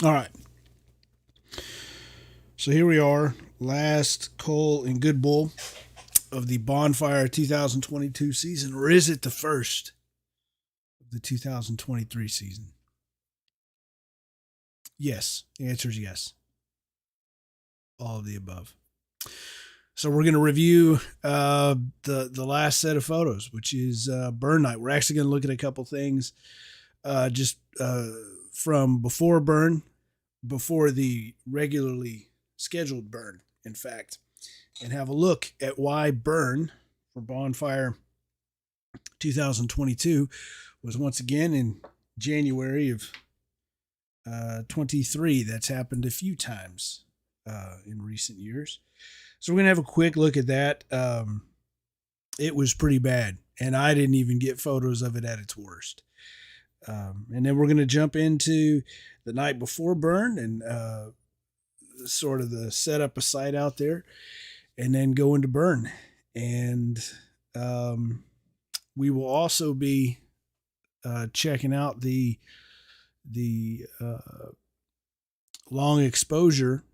All right. So here we are, last Cull and Good Bull of the Bonfire 2022 season, or is it the first of the 2023 season? Yes. The answer is yes. All of the above. So we're going to review the last set of photos, which is burn night. We're actually going to look at a couple things just from before burn, before the regularly scheduled burn, in fact, and have a look at why burn for Bonfire 2022 was once again in January of 23. That's happened a few times in recent years. So we're going to have a quick look at that. It was pretty bad, and I didn't even get photos of it at its worst. And then we're going to jump into the night before burn and sort of the setup a site out there, and then go into burn. And um, we will also be checking out the long exposure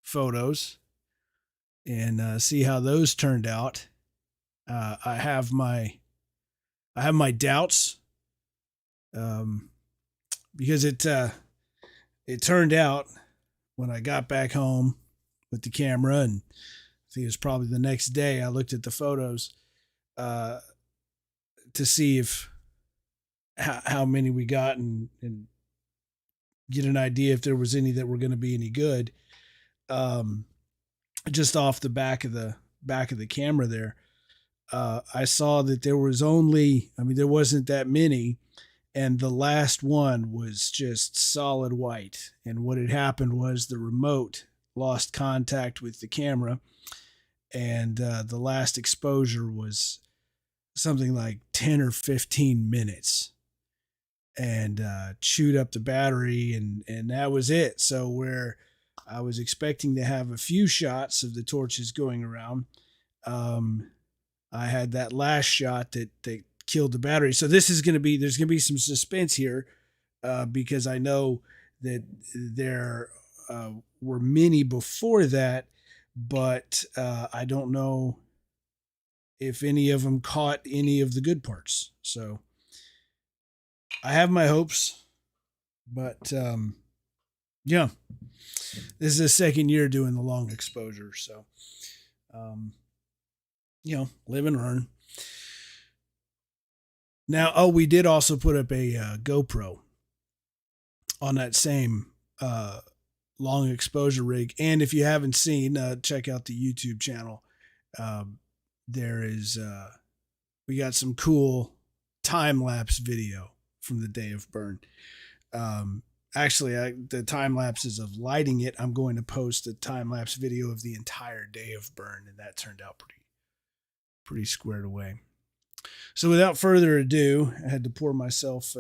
photos and see how those turned out. I have my doubts um, because it turned out when I got back home with the camera, and I think it was probably the next day I looked at the photos uh, to see if how many we got and get an idea if there was any that were going to be any good. Um, just off the back of the camera there, I saw that there was only, I mean, there wasn't that many, and the last one was just solid white. And what had happened was the remote lost contact with the camera, and the last exposure was something like 10 or 15 minutes and chewed up the battery, and that was it. So where I was expecting to have a few shots of the torches going around, um, I had that last shot that killed the battery. So this is going to be, there's going to be some suspense here because I know that there were many before that, but I don't know if any of them caught any of the good parts. So I have my hopes, but yeah, this is the second year doing the long exposure. So, um, live and learn. Now, oh, we did also put up a GoPro on that same uh, long exposure rig. And if you haven't seen, check out the YouTube channel. Um, there is, we got some cool time lapse video from the day of burn. Actually, the time lapses of lighting it, I'm going to post a time lapse video of the entire day of burn, and that turned out pretty squared away. So without further ado, I had to pour myself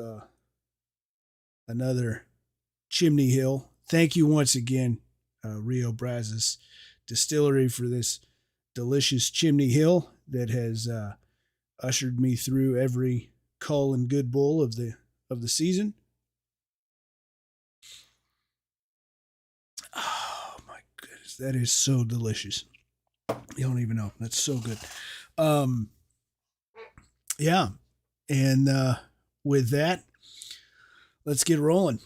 another Chimney Hill. Thank you once again, Rio Brazos Distillery, for this delicious Chimney Hill that has ushered me through every Cull and Good Bull of the season. Oh my goodness, that is so delicious. You don't even know. That's so good. Um, yeah, and with that, let's get rolling.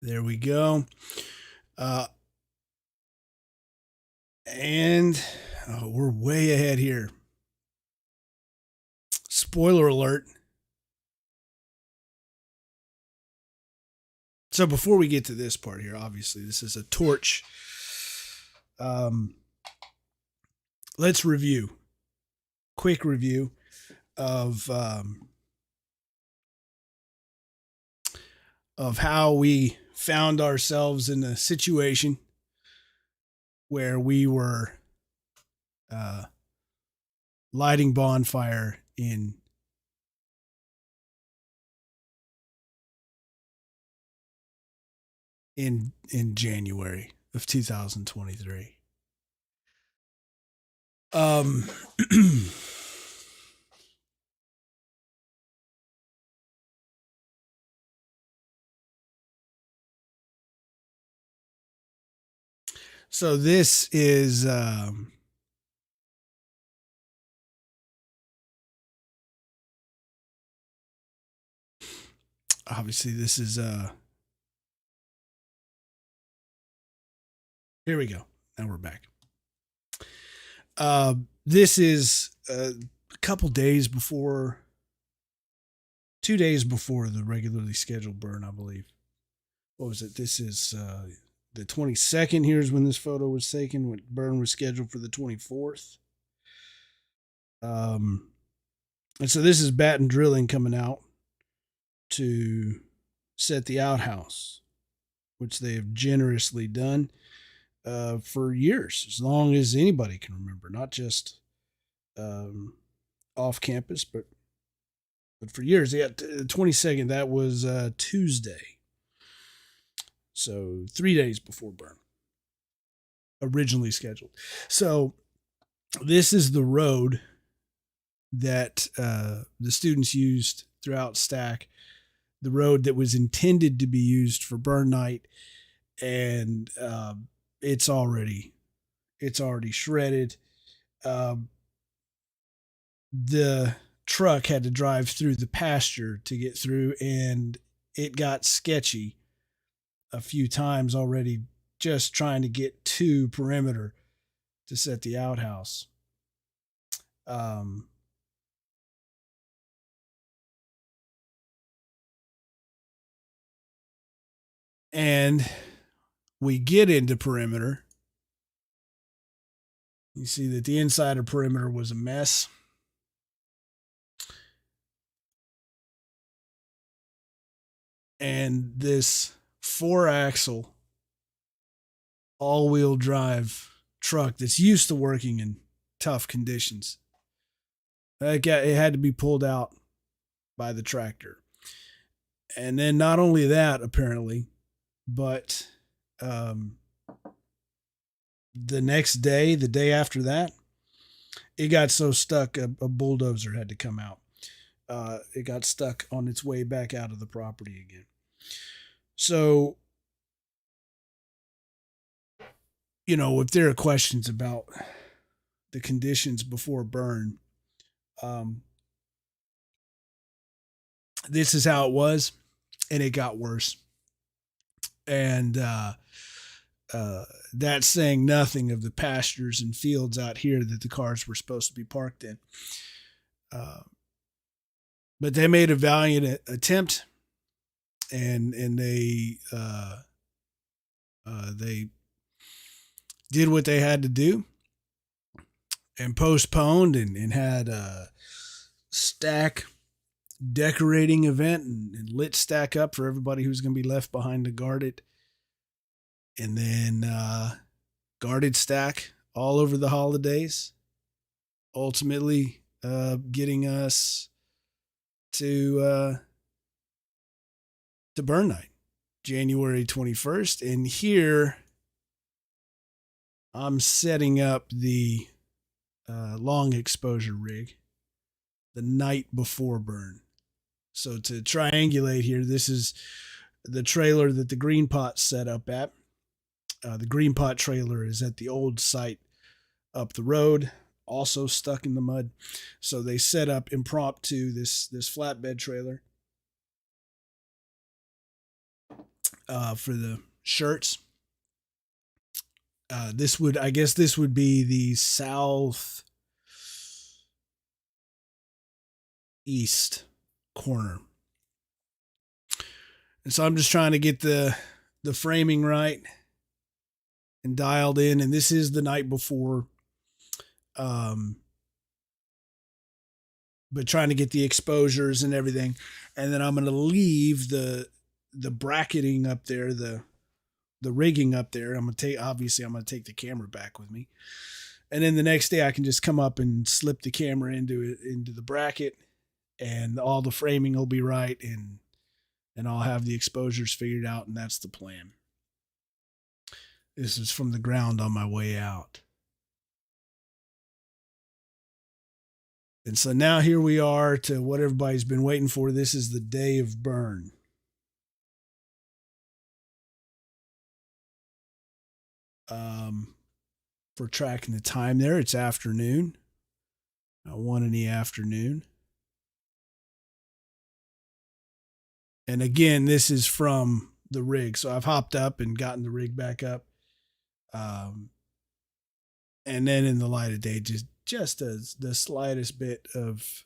There we go. Uh, and we're way ahead here. Spoiler alert. So before we get to this part here, obviously this is a torch. Um, let's review. Quick review of how we found ourselves in a situation where we were uh, lighting bonfire in January of 2023. Um, so this is obviously this is here we go. Now we're back. This is a couple days before, 2 days before the regularly scheduled burn, I believe. What was it? This is the 22nd. Here's when this photo was taken. When burn was scheduled for the 24th. Um, and so this is Batten Drilling coming out to set the outhouse, which they have generously done for years, as long as anybody can remember, not just um, off campus, but for years. Yeah, the 22nd, that was Tuesday. So 3 days before burn, originally scheduled. So this is the road that the students used throughout Stack, the road that was intended to be used for burn night, and it's already shredded. Um, the truck had to drive through the pasture to get through, and it got sketchy a few times already just trying to get to perimeter to set the outhouse. Um, and we get into perimeter. You see that the inside of perimeter was a mess. And this 4-axle all wheel drive truck that's used to working in tough conditions, it had to be pulled out by the tractor. And then not only that, apparently, but um, the next day, the day after that, it got so stuck, a bulldozer had to come out. It got stuck on its way back out of the property again. So, if there are questions about the conditions before burn, um, this is how it was, and it got worse. And that's saying nothing of the pastures and fields out here that the cars were supposed to be parked in. Uh, but they made a valiant attempt, and they did what they had to do and postponed and had a stack decorating event and lit stack up for everybody who's going to be left behind to guard it, and then guarded stack all over the holidays, ultimately getting us to burn night, January 21st. And here I'm setting up the long exposure rig the night before burn. So to triangulate here, this is the trailer that the Green Pot set up at. The Green Pot trailer is at the old site up the road, also stuck in the mud. So they set up impromptu this flatbed trailer for the shirts. I guess this would be the south east corner. And so I'm just trying to get the framing right and dialed in. And this is the night before, but trying to get the exposures and everything. And then I'm going to leave the bracketing up there, the rigging up there. I'm going to take the camera back with me. And then the next day I can just come up and slip the camera into the bracket, and all the framing will be right, and I'll have the exposures figured out, and that's the plan. This is from the ground on my way out. And so now here we are to what everybody's been waiting for. This is the day of burn. For tracking the time there, it's afternoon, 1 in the afternoon. And again, this is from the rig. So I've hopped up and gotten the rig back up. And then in the light of day, just the slightest bit of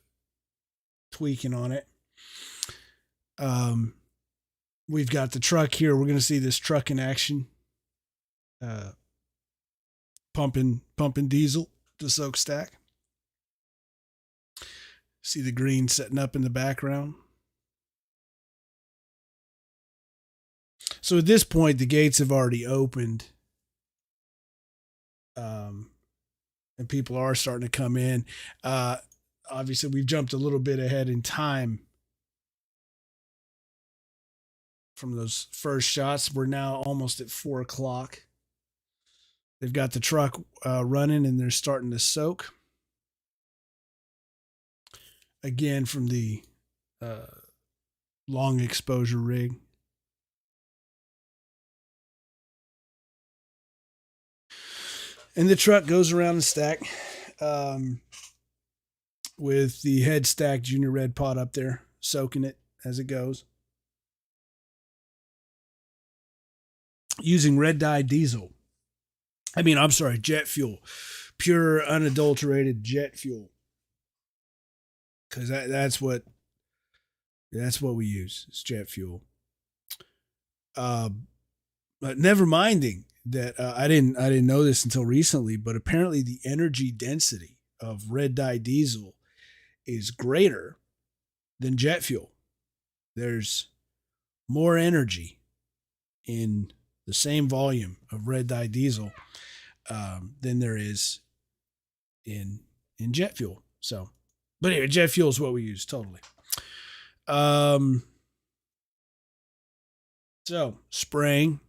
tweaking on it. We've got the truck here. We're going to see this truck in action, pumping diesel to soak stack. See the green setting up in the background. So at this point, the gates have already opened. And people are starting to come in. Obviously, we've jumped a little bit ahead in time from those first shots. We're now almost at 4 o'clock. They've got the truck running and they're starting to soak. Again, from the long exposure rig. And the truck goes around the stack with the head stack junior red pot up there, soaking it as it goes. Using red dye diesel. Jet fuel. Pure, unadulterated jet fuel. Because that's what we use. It's jet fuel. But never minding that I didn't know this until recently, but apparently the energy density of red dye diesel is greater than jet fuel. There's more energy in the same volume of red dye diesel than there is in jet fuel. So, but anyway, jet fuel is what we use totally. So spraying.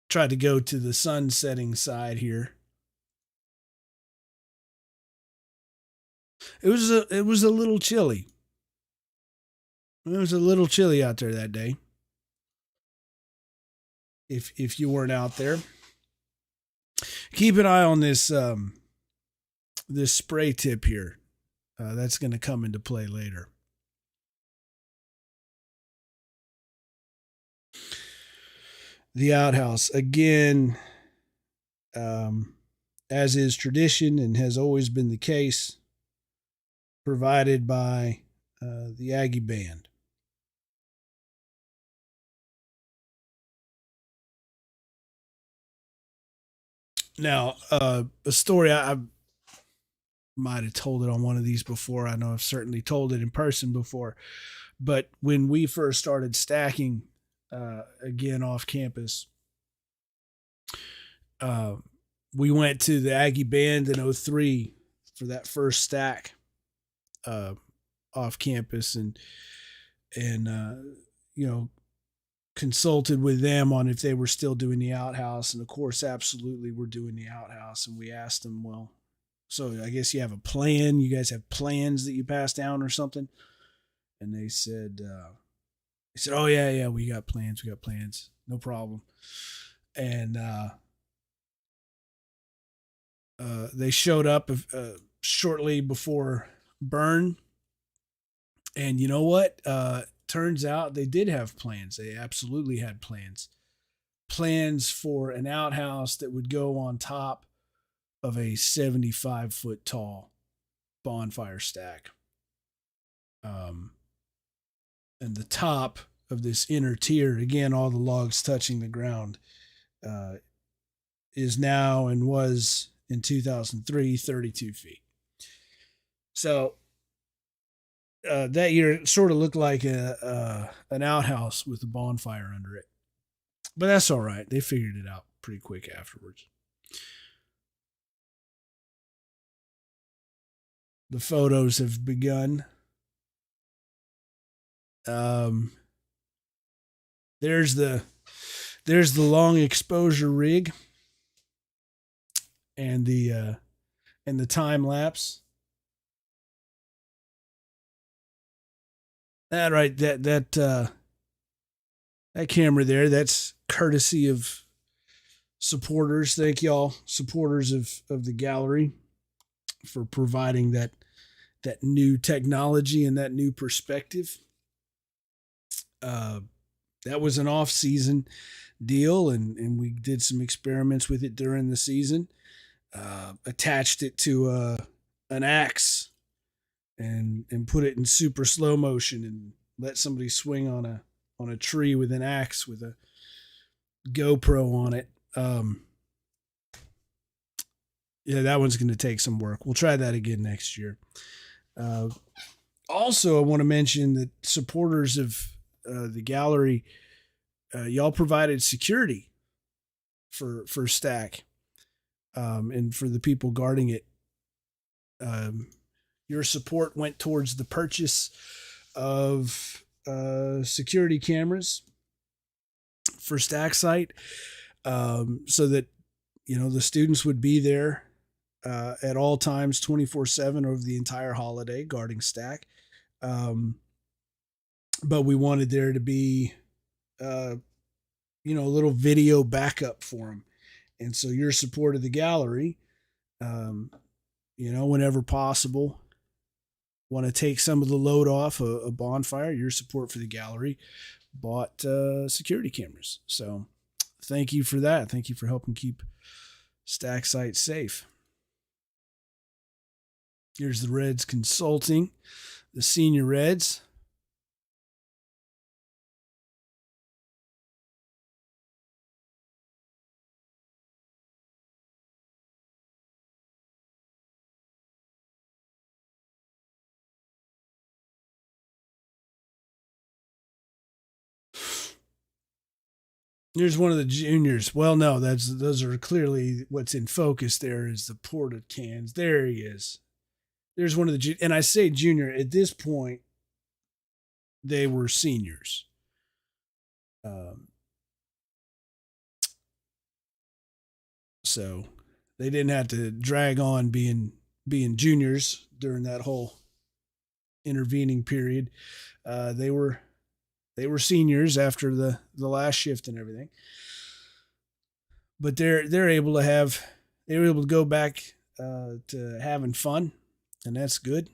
Tried to go to the sun setting side here. It was a little chilly. It was a little chilly out there that day. If you weren't out there, keep an eye on this this spray tip here. That's going to come into play later. The outhouse again, as is tradition and has always been the case, provided by the Aggie Band. Now, a story I might have told it on one of these before. I know I've certainly told it in person before, but when we first started stacking again off campus, we went to the Aggie Band in 03 for that first stack off campus, and consulted with them on if they were still doing the outhouse, and of course absolutely we're doing the outhouse. And we asked them, well, so I guess you have a plan, you guys have plans that you pass down or something? And they said oh yeah, we got plans, no problem. And they showed up shortly before burn, and you know what, turns out they did have plans. They absolutely had plans for an outhouse that would go on top of a 75-foot tall bonfire stack. And the top of this inner tier, again, all the logs touching the ground, is now and was in 2003 32 feet. So that year it sort of looked like an outhouse with a bonfire under it. But that's all right. They figured it out pretty quick afterwards. The photos have begun. There's the long exposure rig and the time lapse. That right, that camera there, that's courtesy of supporters. Thank y'all, supporters of the gallery, for providing that new technology and that new perspective. Uh, that was an off season deal, and we did some experiments with it during the season. Attached it to an axe and put it in super slow motion and let somebody swing on a tree with an axe with a GoPro on it. Yeah, that one's going to take some work. We'll try that again next year. Uh, Also, I want to mention that supporters of the gallery, y'all provided security for Stack, and for the people guarding it. Um, your support went towards the purchase of security cameras for Stack site, so that the students would be there at all times, 24/7 over the entire holiday, guarding Stack. Um, but we wanted there to be uh, a little video backup for them. And so your support of the gallery, um, whenever possible, want to take some of the load off a bonfire, your support for the gallery bought security cameras. So thank you for that. Thank you for helping keep Stack Site safe. Here's the Reds Consulting, the senior Reds. Here's one of the juniors. Well, no, those are clearly what's in focus. There is the porta cans. There he is. There's one of the, and I say junior at this point. They were seniors. Um, so they didn't have to drag on being juniors during that whole intervening period. They were seniors after the last shift and everything. But they're able to they were able to go back to having fun, and that's good.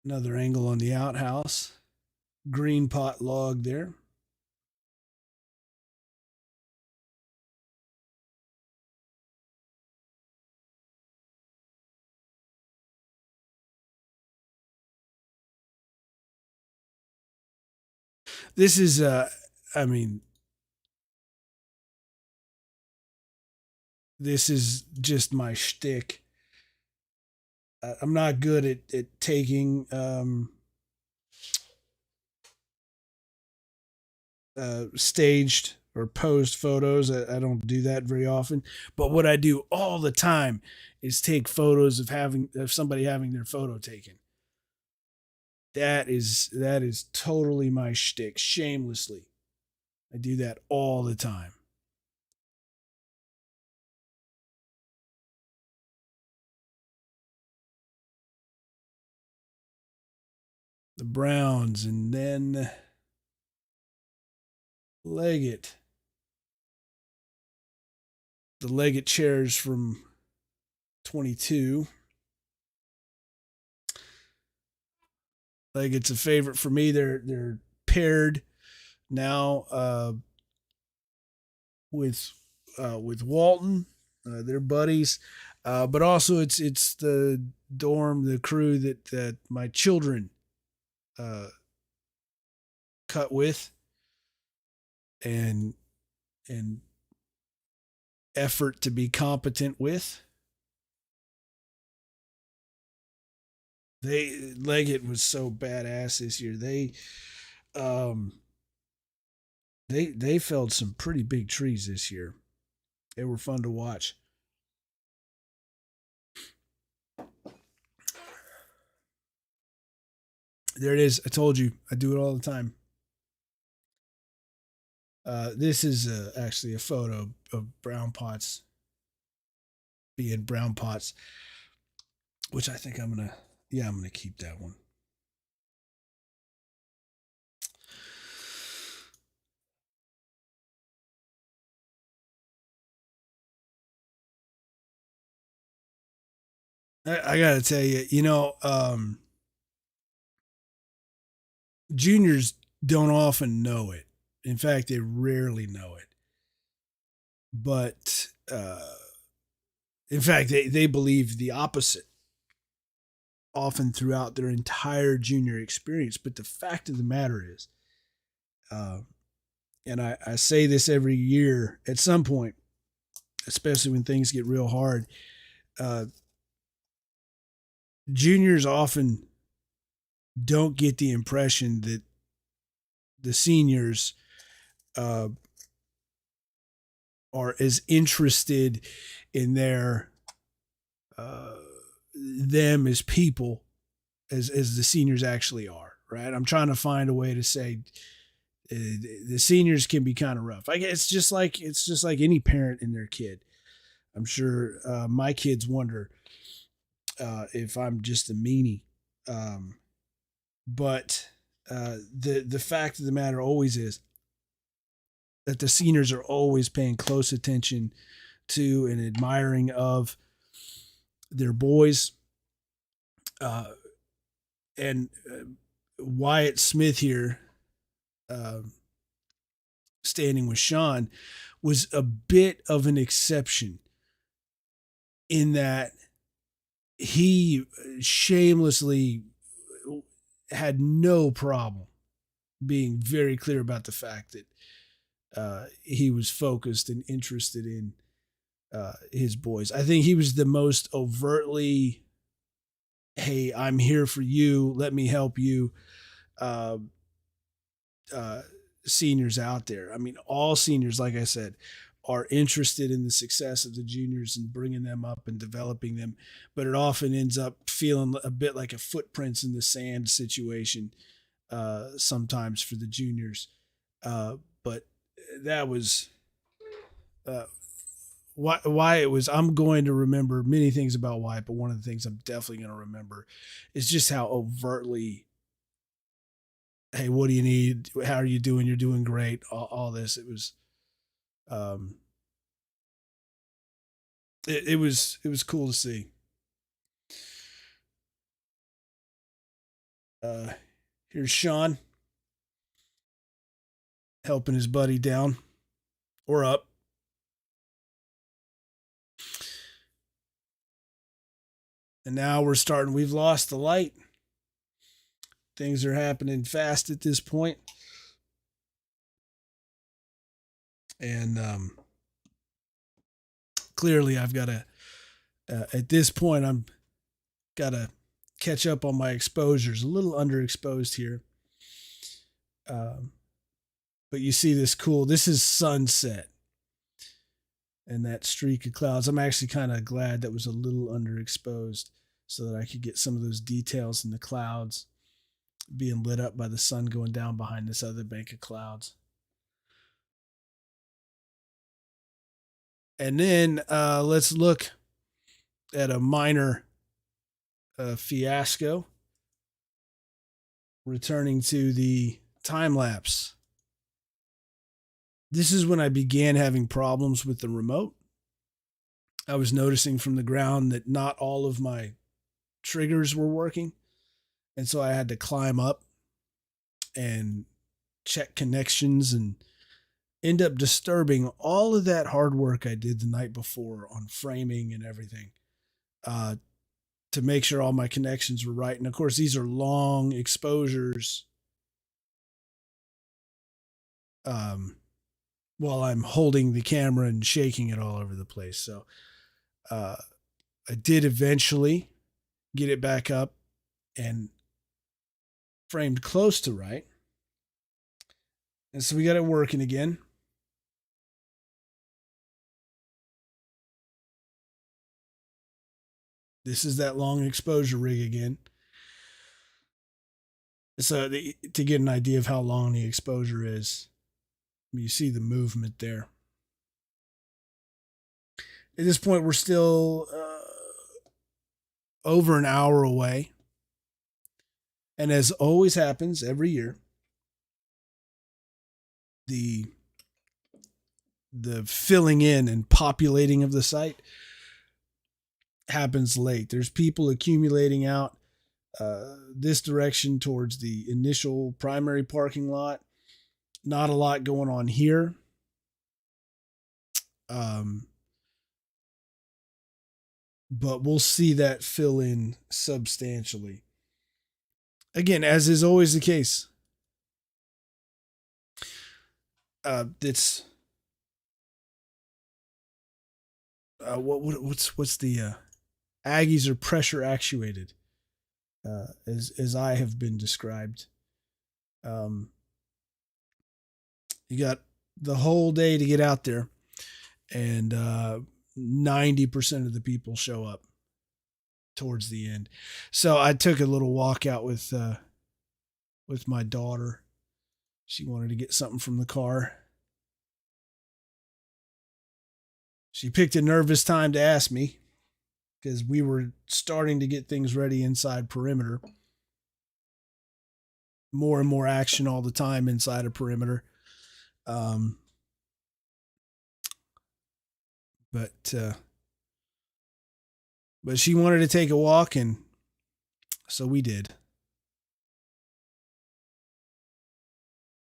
Another angle on the outhouse, green pot log there. This is I mean, this is just my shtick. I'm not good at taking staged or posed photos. I don't do that very often. But what I do all the time is take photos of somebody having their photo taken. That is totally my shtick. Shamelessly, I do that all the time. The Browns, and then Leggett. The Leggett chairs from 22. Leggett's a favorite for me. They're paired now with with Walton. They're buddies, but also it's the dorm, the crew that my children uh, cut with, and and effort to be competent with. Leggett was so badass this year. Um they felled some pretty big trees this year. They were fun to watch. There it is. I told you I do it all the time. This is actually a photo of brown pots being brown pots, which I think I'm gonna keep that one. I gotta tell you, juniors don't often know it. In fact, they rarely know it. But in fact, they believe the opposite often throughout their entire junior experience. But the fact of the matter is, uh, and I say this every year at some point, especially when things get real hard, uh, juniors often don't get the impression that the seniors uh, are as interested in uh, them as people as the seniors actually are. Right? I'm trying to find a way to say the seniors can be kind of rough. I guess it's just like any parent and their kid. I'm sure my kids wonder if I'm just a meanie, um, but the fact of the matter always is that the seniors are always paying close attention to and admiring of their boys. Uh, and Wyatt Smith here, uh, standing with Sean, was a bit of an exception in that he shamelessly had no problem being very clear about the fact that he was focused and interested in his boys. I think he was the most overtly, "Hey, I'm here for you. Let me help you." Uh, uh, Seniors out there. I mean, all seniors, like I said, are interested in the success of the juniors and bringing them up and developing them, but it often ends up feeling a bit like a footprints in the sand situation sometimes for the juniors. But that was uh, why it was. I'm going to remember many things about Wyatt, but one of the things I'm definitely going to remember is just how overtly, "Hey, what do you need? How are you doing? You're doing great." All this. Um, it was cool to see. Uh, Here's Sean helping his buddy down or up, and now we're starting. We've lost the light. Things are happening fast at this point, and clearly I've got to. At this point, I'm got to catch up on my exposures. A little underexposed here. Um, but you see this cool. This is sunset and that streak of clouds. I'm actually kind of glad that was a little underexposed so that I could get some of those details in the clouds being lit up by the sun going down behind this other bank of clouds. And then let's look at a minor fiasco returning to the time lapse. This is when I began having problems with the remote. I was noticing from the ground that not all of my triggers were working. And so I had to climb up and check connections and end up disturbing all of that hard work I did the night before on framing and everything uh, to make sure all my connections were right. And of course, these are long exposures um, while I'm holding the camera and shaking it all over the place. So uh, I did eventually get it back up and framed close to right. And so we got it working again. This is that long exposure rig again. So to get an idea of how long the exposure is, You see the movement there. At this point, we're still over an hour away. And as always happens every year, the filling in and populating of the site happens late. There's people accumulating out this direction towards the initial primary parking lot. Not a lot going on here. But we'll see that fill in substantially. Again, as is always the case, it's what's the Aggies are pressure actuated, as I have been described. You got the whole day to get out there, and 90% of the people show up towards the end. So I took a little walk out with my daughter. She wanted to get something from the car. She picked a nervous time to ask me because we were starting to get things ready inside perimeter. More and more action all the time inside of perimeter. But she wanted to take a walk, and so we did.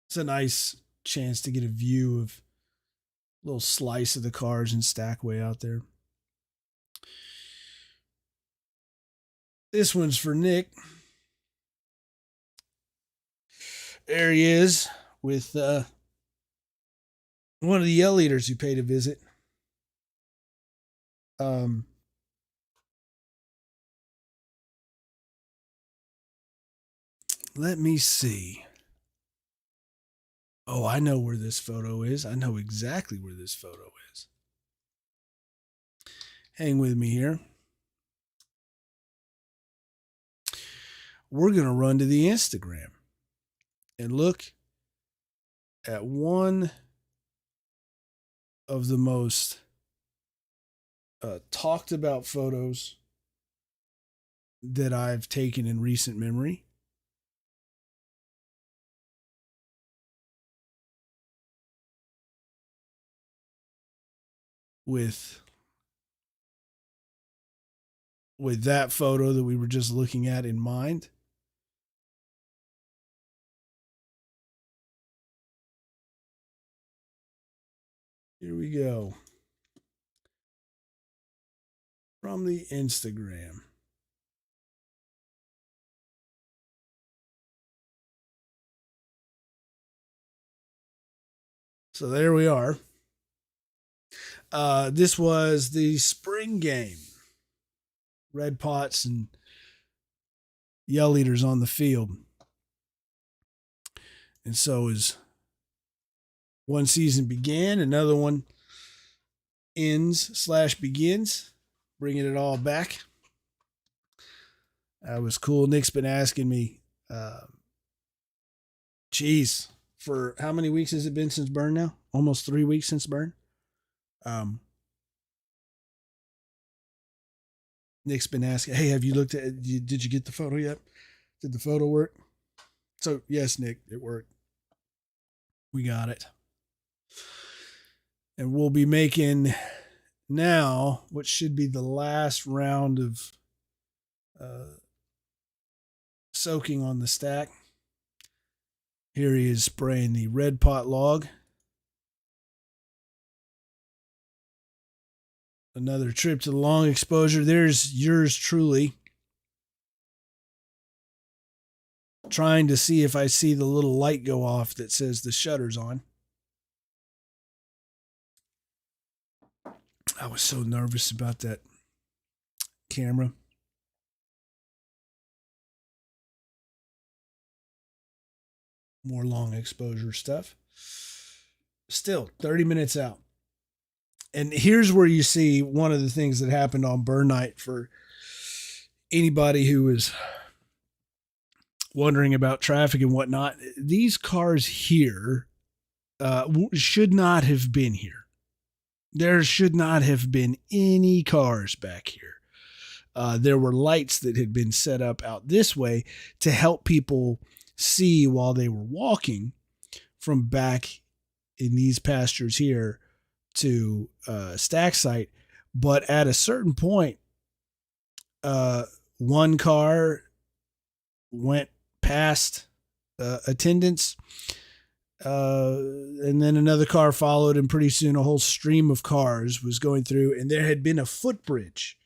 It's a nice chance to get a view of a little slice of the cars and Stackway out there. This one's for Nick. There he is with one of the Yell Eaters who paid a visit. Let me see. Oh, I know where this photo is. I know exactly where this photo is. Hang with me here. We're going to run to the Instagram and look at one of the most talked about photos that I've taken in recent memory. With that photo that we were just looking at in mind. Here we go. From the Instagram. So there we are. This was the spring game. Red Pots and Yell Eaters on the field. And so as one season began, another one ends/begins, bringing it all back. That was cool. Nick's been asking me, for how many weeks has it been since Burn now? Almost 3 weeks since Burn. Nick's been asking, hey, have you looked at, did you get the photo yet? Did the photo work? So yes, Nick, it worked. We got it. And we'll be making now what should be the last round of soaking on the stack. Here he is spraying the red pot log. Another trip to the long exposure. There's yours truly. Trying to see if I see the little light go off that says the shutter's on. I was so nervous about that camera. More long exposure stuff. Still, 30 minutes out. And here's where you see one of the things that happened on Burn Night for anybody who is wondering about traffic and whatnot. These cars here should not have been here. There should not have been any cars back here. There were lights that had been set up out this way to help people see while they were walking from back in these pastures here to stack site. But at a certain point, one car went past attendants, and then another car followed, and pretty soon a whole stream of cars was going through, and there had been a footbridge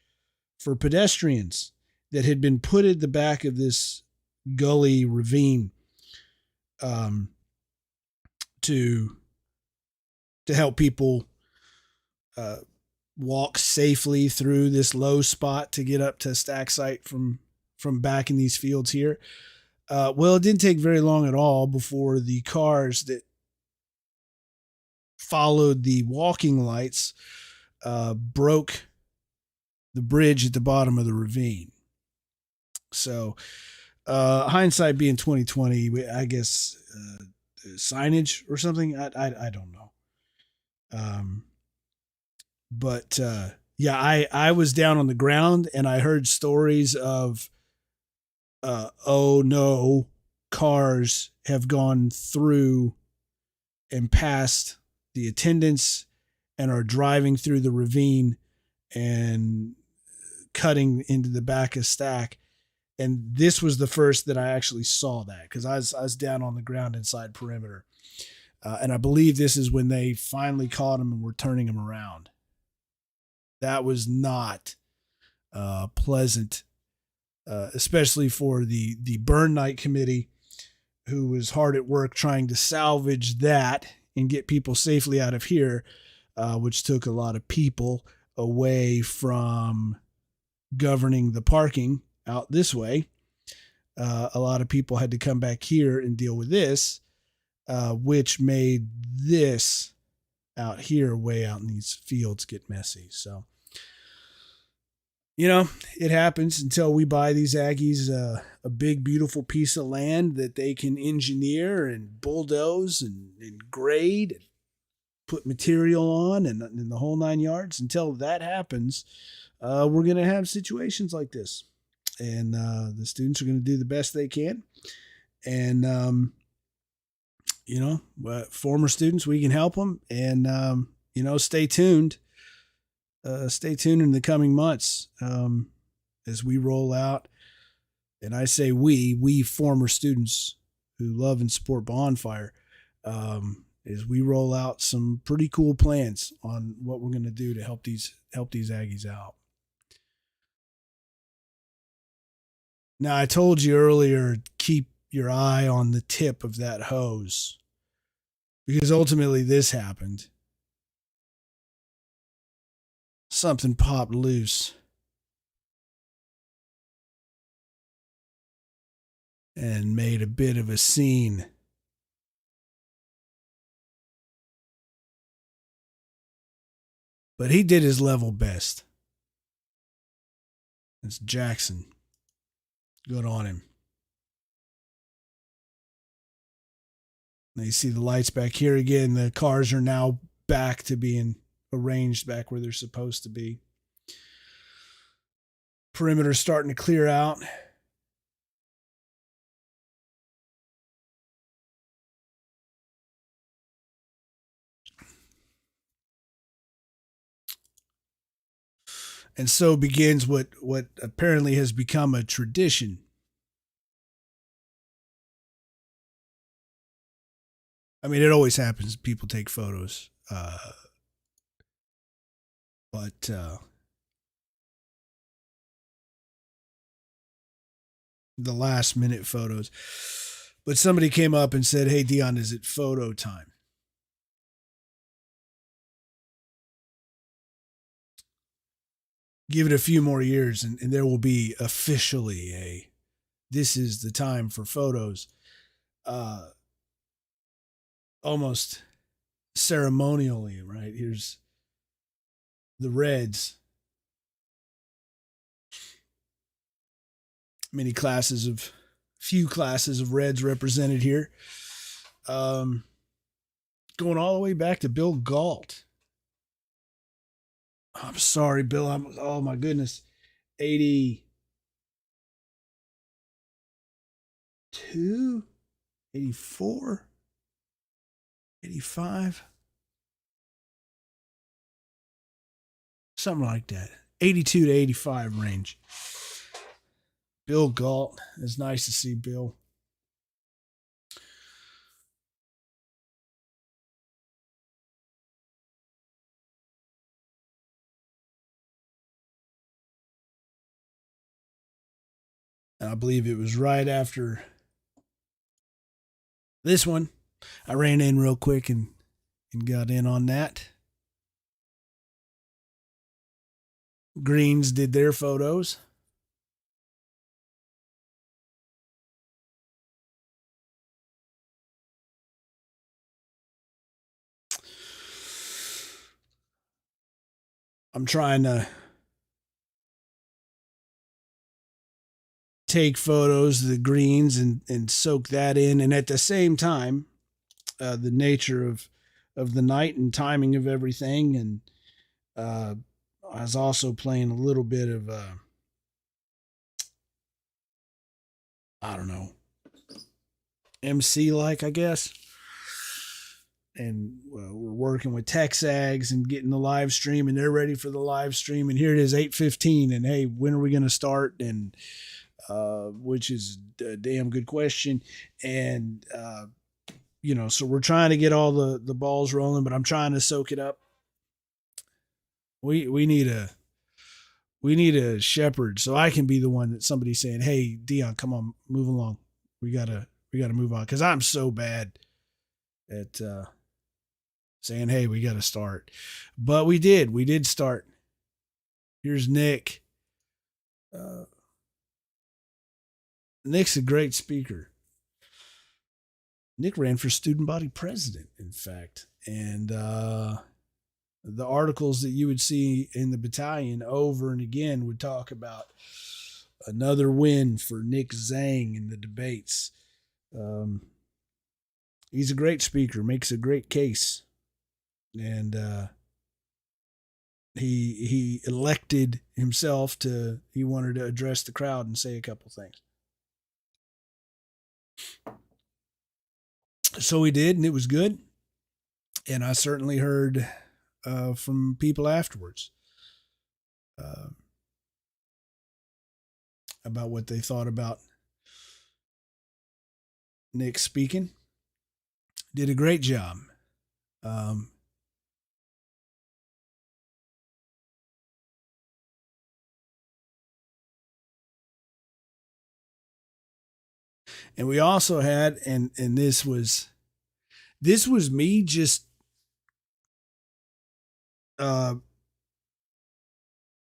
for pedestrians that had been put at the back of this gully ravine, to help people walk safely through this low spot to get up to stack site from back in these fields here. Well, it didn't take very long at all before the cars that followed the walking lights broke the bridge at the bottom of the ravine. So, hindsight being 2020, I guess signage or something. I don't know. But yeah, I was down on the ground and I heard stories of oh no, cars have gone through and past the attendants and are driving through the ravine and cutting into the back of stack. And this was the first that I actually saw that, because I was down on the ground inside perimeter. And I believe this is when they finally caught him and were turning him around. That was not pleasant, especially for the burn night committee, who was hard at work trying to salvage that and get people safely out of here, which took a lot of people away from governing the parking out this way. A lot of people had to come back here and deal with this, which made this out here, way out in these fields, get messy. So, it happens until we buy these Aggies a big, beautiful piece of land that they can engineer and bulldoze and grade and put material on and the whole 9 yards. Until that happens, we're going to have situations like this. And the students are going to do the best they can. And, former students, we can help them. And, stay tuned. Stay tuned in the coming months as we roll out. And I say we former students who love and support Bonfire, as we roll out some pretty cool plans on what we're going to do to help these Aggies out. Now, I told you earlier, keep your eye on the tip of that hose, because ultimately this happened. Something popped loose and made a bit of a scene. But he did his level best. It's Jackson. Good on him. Now you see the lights back here again. The cars are now back to being arranged back where they're supposed to be. Perimeter starting to clear out. And so begins what apparently has become a tradition. I mean, it always happens. People take photos. But the last minute photos. But somebody came up and said, "Hey, Dion, is it photo time?" Give it a few more years and there will be officially this is the time for photos. Almost ceremonially, right? Here's the Reds. Few classes of Reds represented here. Going all the way back to Bill Galt. I'm sorry, Bill. Oh my goodness. 82, 84, 85, something like that. 82 to 85 range. Bill Galt. It's nice to see Bill. And I believe it was right after this one. I ran in real quick and got in on that. Greens did their photos. I'm trying to take photos of the greens and soak that in. And at the same time, the nature of the night and timing of everything. And I was also playing a little bit of, I don't know, MC like, I guess. And we're working with TexAgs and getting the live stream, and they're ready for the live stream. And here it is, 8:15, and hey, when are we going to start? And which is a damn good question. And so we're trying to get all the balls rolling, but I'm trying to soak it up. We need a shepherd, so I can be the one that somebody's saying, "Hey, Dion, come on, move along. We gotta move on," because I'm so bad at saying, "Hey, we gotta start." But we did start. Here's Nick. Nick's a great speaker. Nick ran for student body president, in fact, and the articles that you would see in the battalion over and again would talk about another win for Nick Zhang in the debates. He's a great speaker, makes a great case, and he elected himself to. He wanted to address the crowd and say a couple things. So he did, and it was good. And I certainly heard from people afterwards about what they thought about Nick speaking. Did a great job. Um, and we also had, and this was me uh,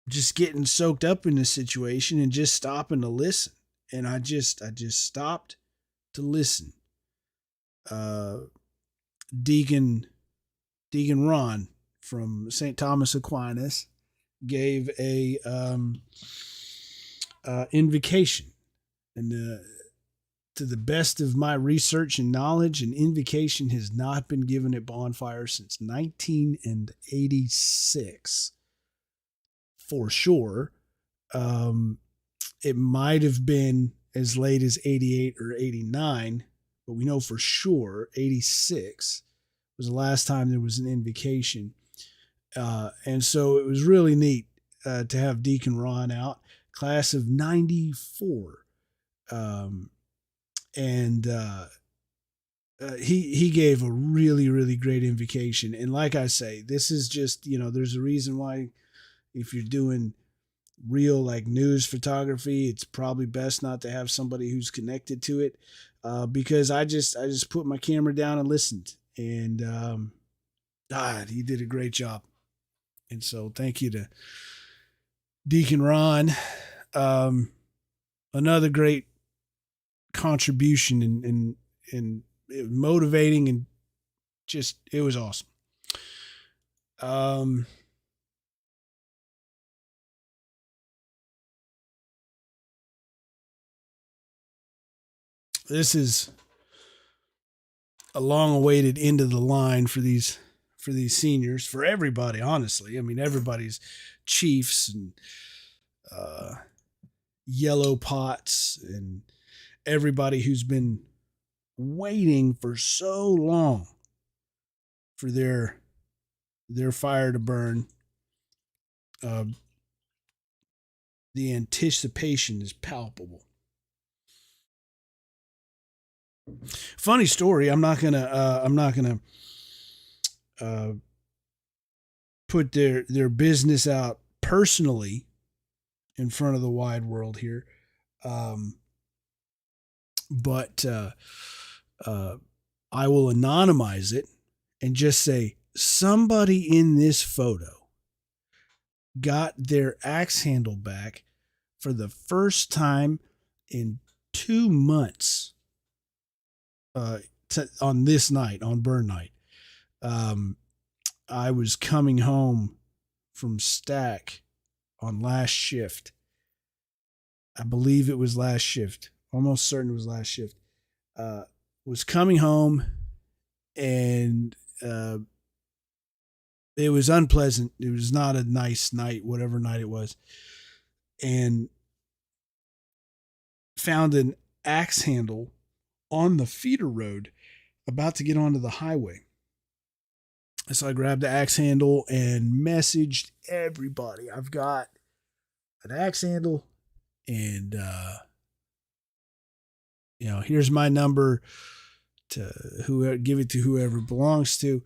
just getting soaked up in the situation and just stopping to listen. And I just stopped to listen. Uh, Deacon Ron from St. Thomas Aquinas gave a invocation, and to the best of my research and knowledge, an invocation has not been given at Bonfire since 1986, for sure. It might have been as late as 88 or 89, but we know for sure 86 was the last time there was an invocation. And so it was really neat to have Deacon Ron out, class of 94. And he gave a really, really great invocation. And like I say, this is just, there's a reason why if you're doing real like news photography, it's probably best not to have somebody who's connected to it, because I just put my camera down and listened, and God, he did a great job. And so thank you to Deacon Ron. Another great contribution and motivating, and just it was awesome. This is a long-awaited end of the line for these seniors, for everybody. Honestly, I mean, everybody's Chiefs and uh, Yellow Pots and everybody who's been waiting for so long for their fire to burn. Uh, the anticipation is palpable. Funny story. I'm not gonna uh, put their business out personally in front of the wide world here, um, but uh, I will anonymize it and just say somebody in this photo got their axe handle back for the first time in 2 months on this night, on burn night. Um, I was coming home from Stack on last shift. I believe it was last shift. Almost certain it was last shift. Uh, was coming home and it was unpleasant. It was not a nice night, whatever night it was. And found an axe handle on the feeder road about to get onto the highway. So I grabbed the axe handle and messaged everybody. I've got an axe handle and here's my number to whoever, give it to whoever it belongs to.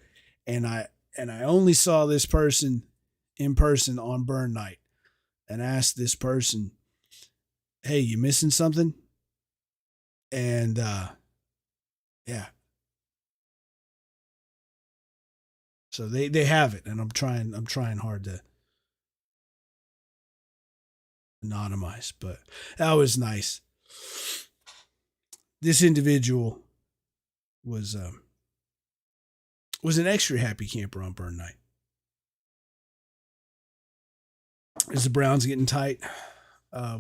And I only saw this person in person on burn night and asked this person, "Hey, you missing something?" And yeah. So they have it, and I'm trying hard to anonymize, but that was nice. This individual was an extra happy camper on burn night. As the Browns getting tight,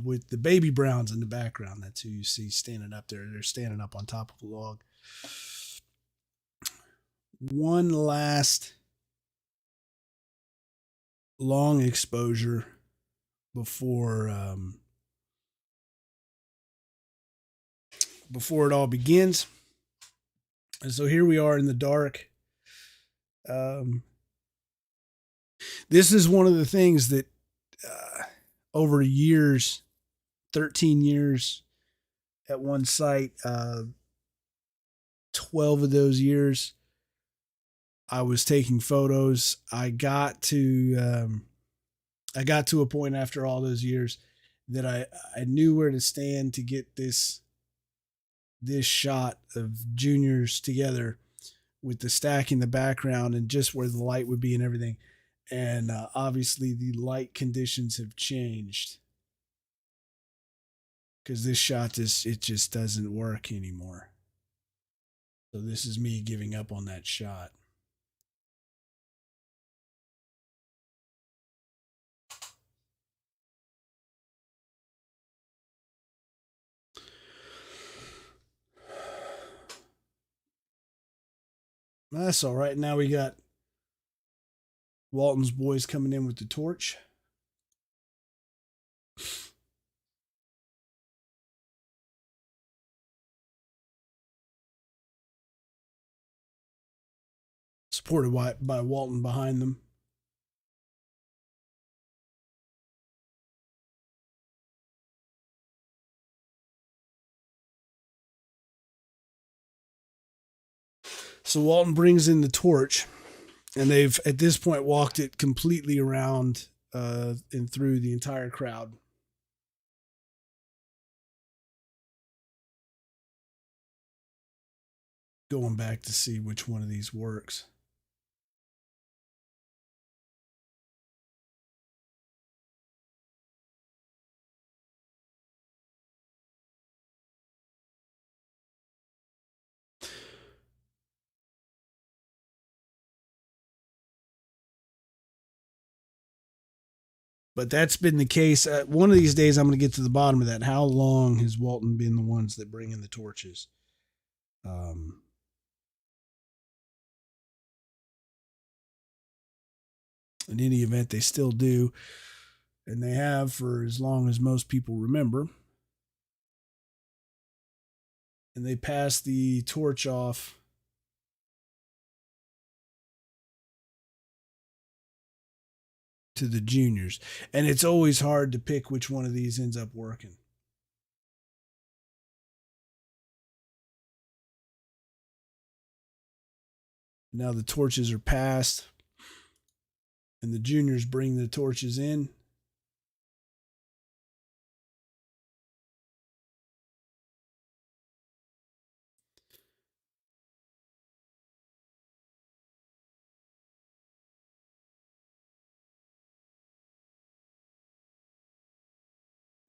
with the baby Browns in the background. That's who you see standing up there. They're standing up on top of a log. One last long exposure before it all begins. And so here we are in the dark. This is one of the things that over years, 13 years at one site, 12 of those years, I was taking photos. I got to a point after all those years that I knew where to stand to get this shot of juniors together with the stack in the background and just where the light would be and everything. And obviously the light conditions have changed because this shot it just doesn't work anymore. So this is me giving up on that shot. That's all right. Now we got Walton's boys coming in with the torch. Supported by Walton behind them. So Walton brings in the torch, and they've at this point walked it completely around and through the entire crowd. Going back to see which one of these works. But that's been the case. One of these days, I'm going to get to the bottom of that. How long has Walton been the ones that bring in the torches? In any event, they still do, and they have for as long as most people remember. And they pass the torch off to the juniors. And it's always hard to pick which one of these ends up working. Now the torches are passed, and the juniors bring the torches in.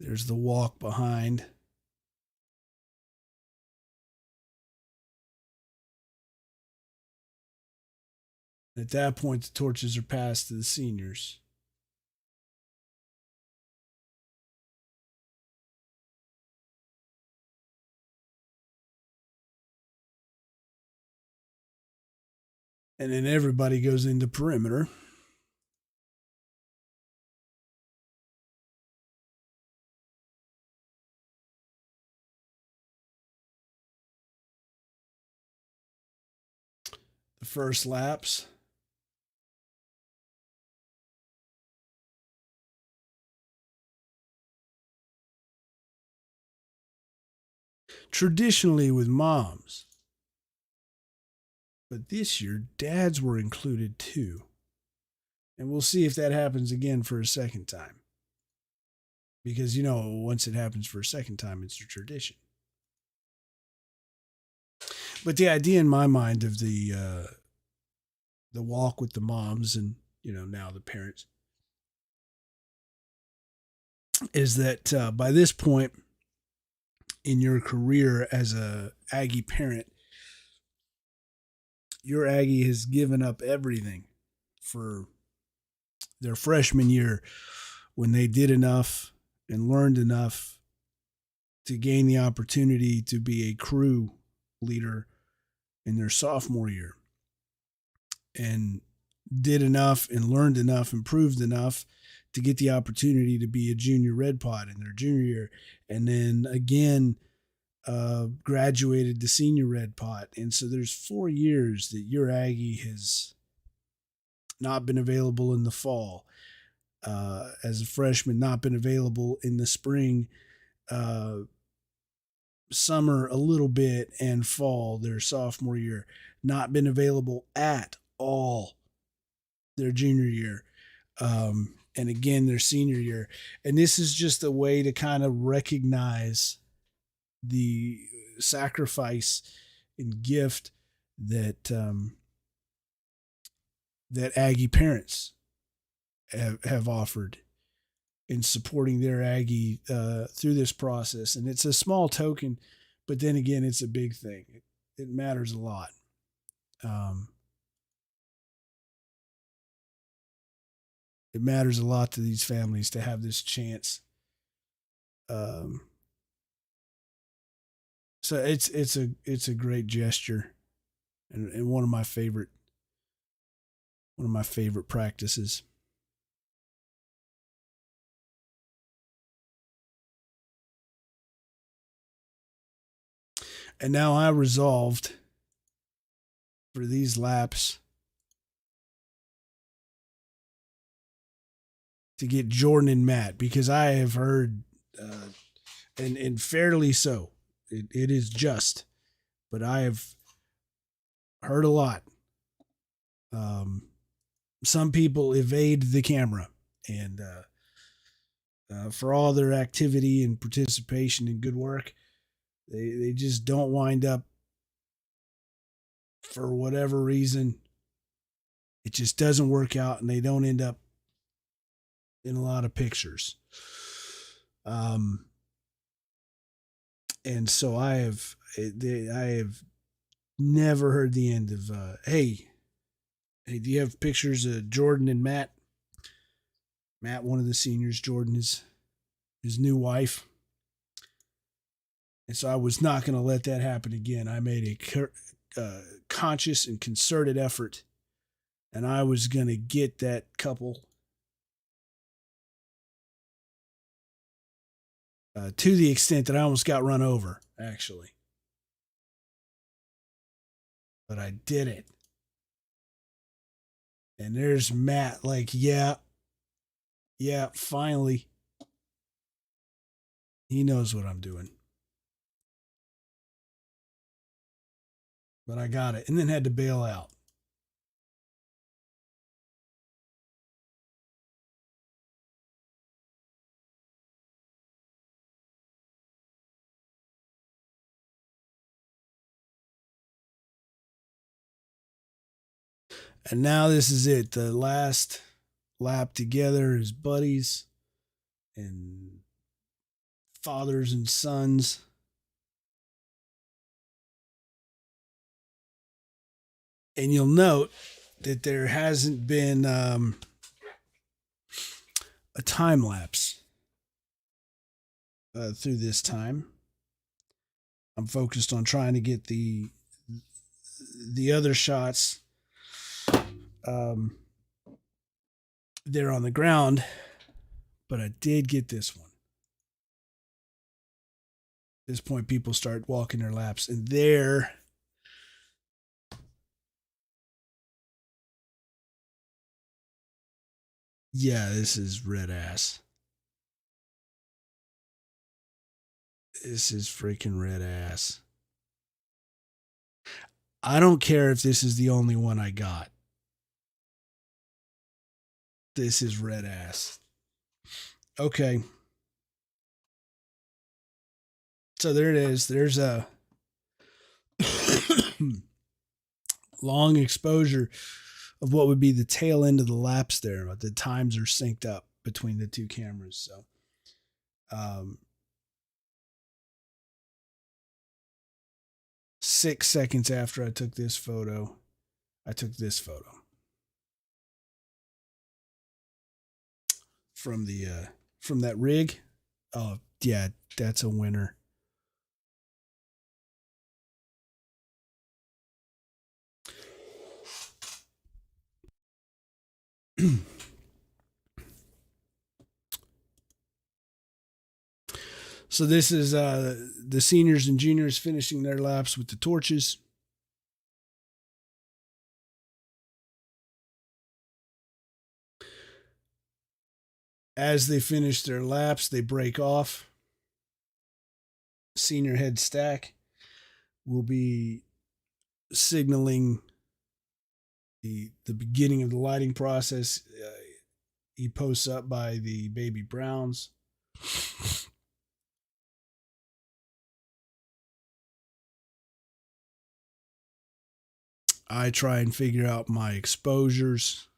There's the walk behind. At that point, the torches are passed to the seniors. And then everybody goes into perimeter. The first laps. Traditionally with moms. But this year, dads were included too. And we'll see if that happens again for a second time. Because, once it happens for a second time, it's a tradition. But the idea in my mind of the walk with the moms and, now the parents is that by this point in your career as a Aggie parent, your Aggie has given up everything for their freshman year when they did enough and learned enough to gain the opportunity to be a crew leader in their sophomore year, and did enough and learned enough, improved enough to get the opportunity to be a junior red pod in their junior year, and then again graduated to senior red pod. And so there's 4 years that your Aggie has not been available in the fall, as a freshman, not been available in the spring, summer a little bit, and fall their sophomore year, not been available at all their junior year, and again their senior year. And this is just a way to kind of recognize the sacrifice and gift that that Aggie parents have offered in supporting their Aggie through this process. And it's a small token, but then again, it's a big thing. It matters a lot. It matters a lot to these families to have this chance. So it's a great gesture, and one of my favorite practices. And now I resolved for these laps to get Jordan and Matt, because I have heard, and fairly so, it is just, but I have heard a lot. Some people evade the camera, and for all their activity and participation and good work, they just don't wind up, for whatever reason. It just doesn't work out, and they don't end up in a lot of pictures. And so I have never heard the end of hey, do you have pictures of Jordan and Matt? Matt, one of the seniors, Jordan is his new wife. And so I was not going to let that happen again. I made a conscious and concerted effort and I was going to get that couple to the extent that I almost got run over, actually. But I did it. And there's Matt, like, yeah, finally. He knows what I'm doing. But I got it, and then had to bail out. And now this is it. The last lap together as buddies and fathers and sons. And you'll note that there hasn't been a time lapse through this time. I'm focused on trying to get the other shots um, there on the ground, but I did get this one. At this point, people start walking their laps, and there. Yeah, this is red ass. This is freaking red ass. I don't care if this is the only one I got. This is red ass. Okay. So there it is. There's a long exposure of what would be the tail end of the laps there, but the times are synced up between the two cameras. So, 6 seconds after I took this photo, I took this photo from that rig. Oh yeah, that's a winner. So this is the seniors and juniors finishing their laps with the torches. As they finish their laps, they break off. Senior head stack will be signaling the beginning of the lighting process. He posts up by the baby browns. I try and figure out my exposures.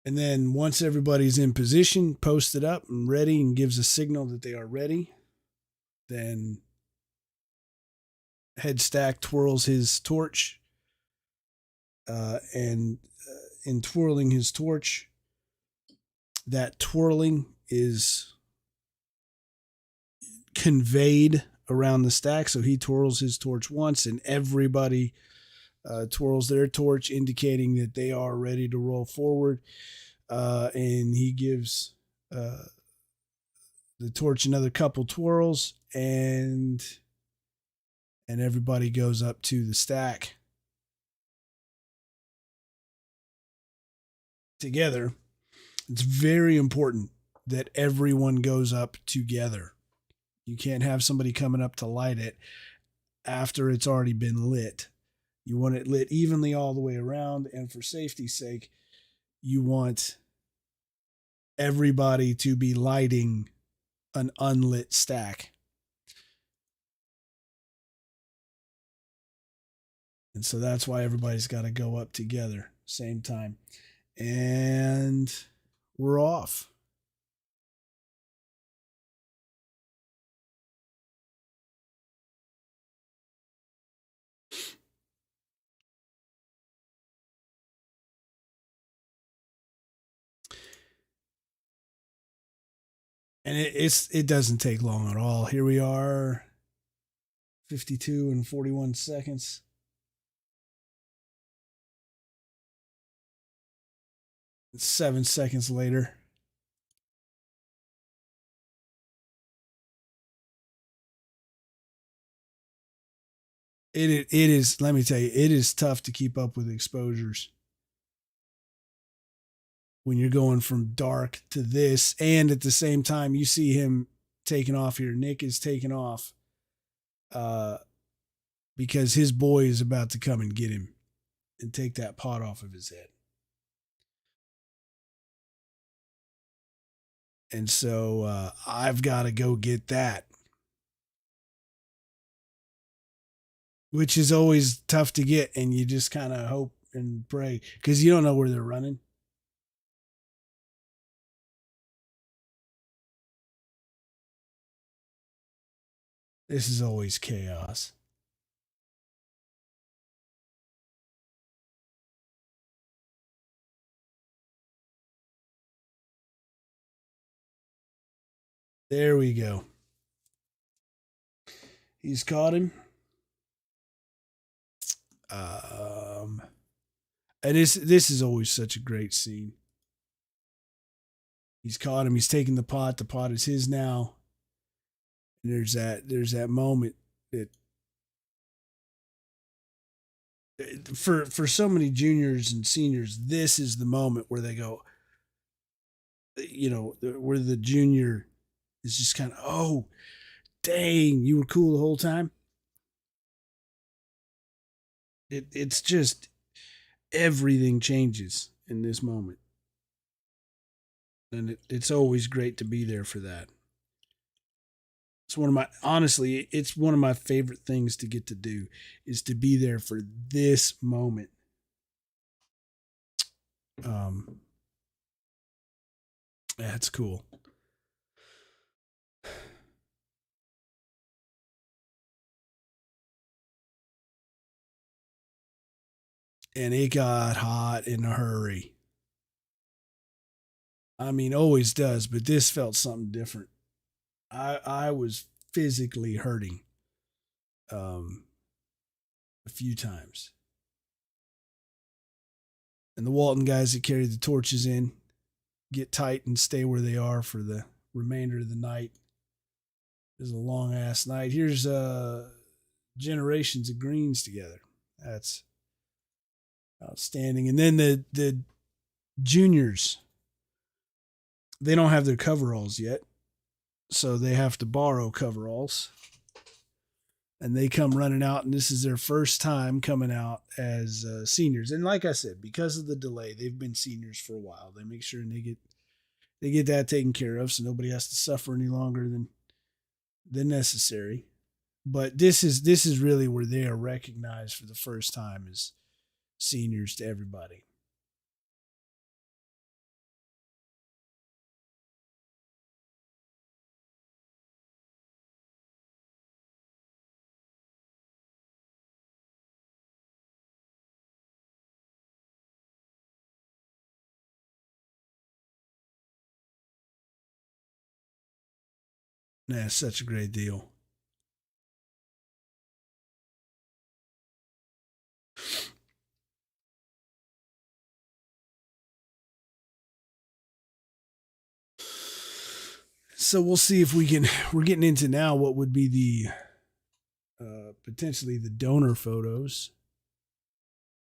And then once everybody's in position, posted up and ready and gives a signal that they are ready, then head stack twirls his torch. And in twirling his torch, that twirling is conveyed around the stack. So he twirls his torch once, and everybody twirls their torch, indicating that they are ready to roll forward. And he gives the torch another couple twirls, and everybody goes up to the stack together. It's very important that everyone goes up together. You can't have somebody coming up to light it after it's already been lit. You want it lit evenly all the way around, and for safety's sake, you want everybody to be lighting an unlit stack. And so that's why everybody's got to go up together, same time. And we're off. And it doesn't take long at all. Here we are, 52 and 41 seconds. 7 seconds later. It is. Let me tell you, it is tough to keep up with exposures when you're going from dark to this, and at the same time you see him taking off here. Nick is taking off uh, because his boy is about to come and get him and take that pot off of his head. And so I've got to go get that, which is always tough to get. And you just kind of hope and pray because you don't know where they're running. This is always chaos. There we go. He's caught him. Um, and this is always such a great scene. He's caught him. He's taking the pot. The pot is his now. And there's that moment that for so many juniors and seniors, this is the moment where they go, where the junior is just kind of, oh, dang, you were cool the whole time. It's just everything changes in this moment, and it's always great to be there for that. It's one of my honestly, it's one of my favorite things to get to do is to be there for this moment. Um, that's cool. And it got hot in a hurry. I mean, always does, but this felt something different. I was physically hurting um, a few times. And the Walton guys that carry the torches in get tight and stay where they are for the remainder of the night. It's a long ass night. Here's generations of greens together. That's outstanding. And then the juniors, they don't have their coveralls yet, so they have to borrow coveralls. And they come running out, and this is their first time coming out as seniors. And like I said, because of the delay, they've been seniors for a while. They make sure they get that taken care of, so nobody has to suffer any longer than necessary. But this is really where they are recognized for the first time as seniors to everybody. That's such a great deal. So we'll see if we can. We're getting into now what would be the potentially the donor photos.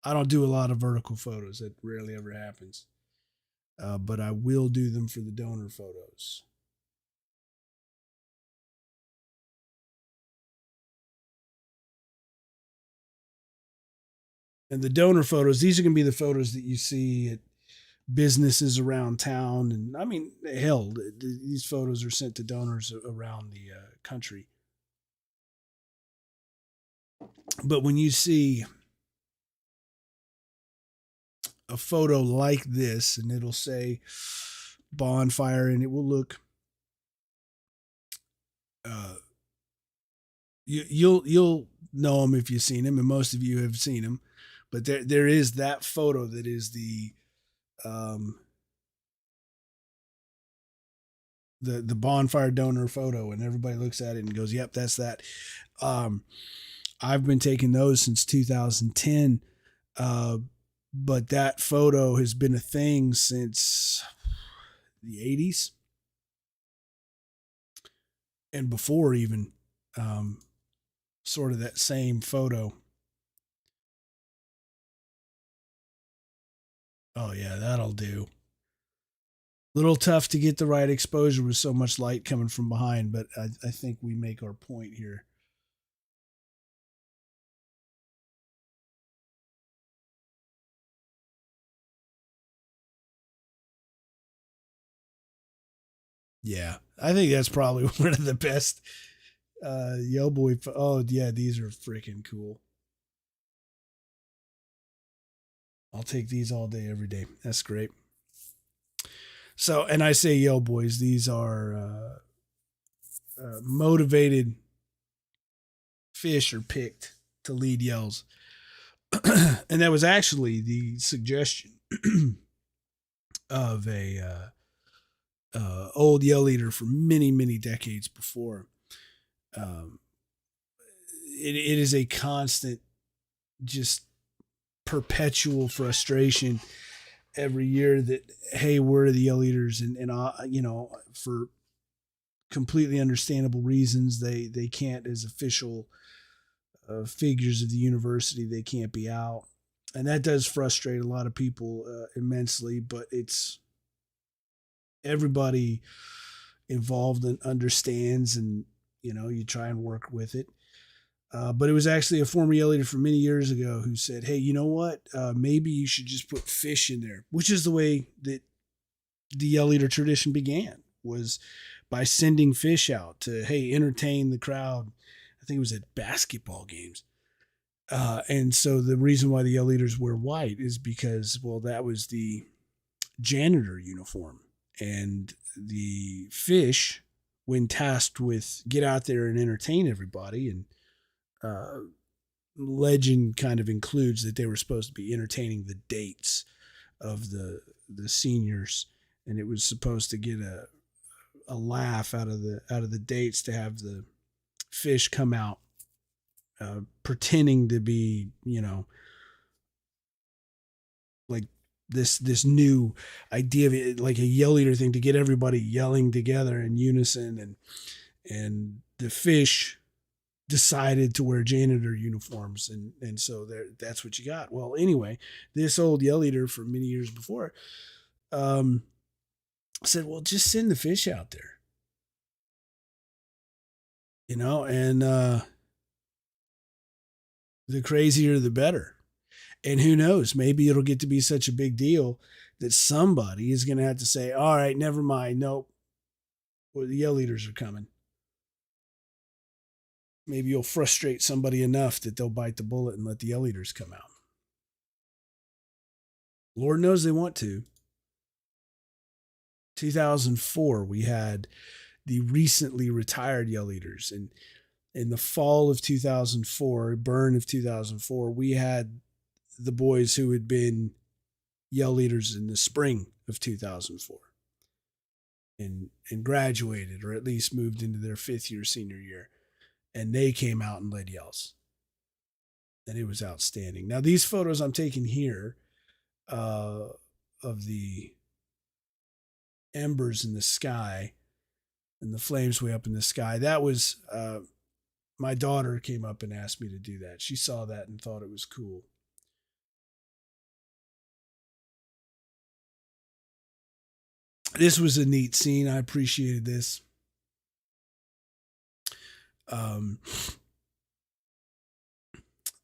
I don't do a lot of vertical photos. That rarely ever happens. But I will do them for the donor photos. And the donor photos, these are going to be the photos that you see at businesses around town. And I mean, hell, these photos are sent to donors around the country. But when you see a photo like this, and it'll say bonfire, and it will look, uh, you'll know them if you've seen them, and most of you have seen them. But there is that photo that is um, the bonfire donor photo, and everybody looks at it and goes, "Yep, that's that." Um, I've been taking those since 2010. but that photo has been a thing since the 80s and before even. Um, Sort of that same photo. Oh yeah, that'll do. Little tough to get the right exposure with so much light coming from behind, but I think we make our point here. Yeah, I think that's probably one of the best Yo Boy. Oh yeah, these are freaking cool. I'll take these all day, every day. That's great. So, and I say Yo Boys, these are motivated fish are picked to lead yells. And that was actually the suggestion of a old yell leader for many decades before. Um, it is a constant, just perpetual frustration every year that, hey, we're the yell leaders, and for completely understandable reasons, they can't, as official figures of the university, they can't be out, and that does frustrate a lot of people immensely. But it's everybody involved and understands, and you try and work with it. But it was actually a former yell leader from many years ago who said, "Hey, you know what? Maybe you should just put fish in there," which is the way that the yell leader tradition began, was by sending fish out to, hey, entertain the crowd. I think it was at basketball games. And so the reason why the yell leaders wear white is because, well, that was the janitor uniform. And the fish, when tasked with get out there and entertain everybody, and uh, legend kind of includes that they were supposed to be entertaining the dates of the seniors, and it was supposed to get a laugh out of the dates to have the fish come out pretending to be, like this new idea of it, like a yell leader thing, to get everybody yelling together in unison. And the fish decided to wear janitor uniforms, and so there, that's what you got. Well, anyway, this old yell leader from many years before um, said, well, just send the fish out there, and the crazier the better. And who knows, maybe it'll get to be such a big deal that somebody is going to have to say, all right, never mind, nope, well, the yell leaders are coming. Maybe you'll frustrate somebody enough that they'll bite the bullet and let the yell leaders come out. Lord knows they want to. 2004, we had the recently retired yell leaders. And in the fall of 2004, burn of 2004, we had the boys who had been yell leaders in the spring of 2004 and graduated, or at least moved into their fifth year senior year. And they came out and led yells. And it was outstanding. Now, these photos I'm taking here uh, of the embers in the sky and the flames way up in the sky, that was my daughter came up and asked me to do that. She saw that and thought it was cool. This was a neat scene. I appreciated this. Um,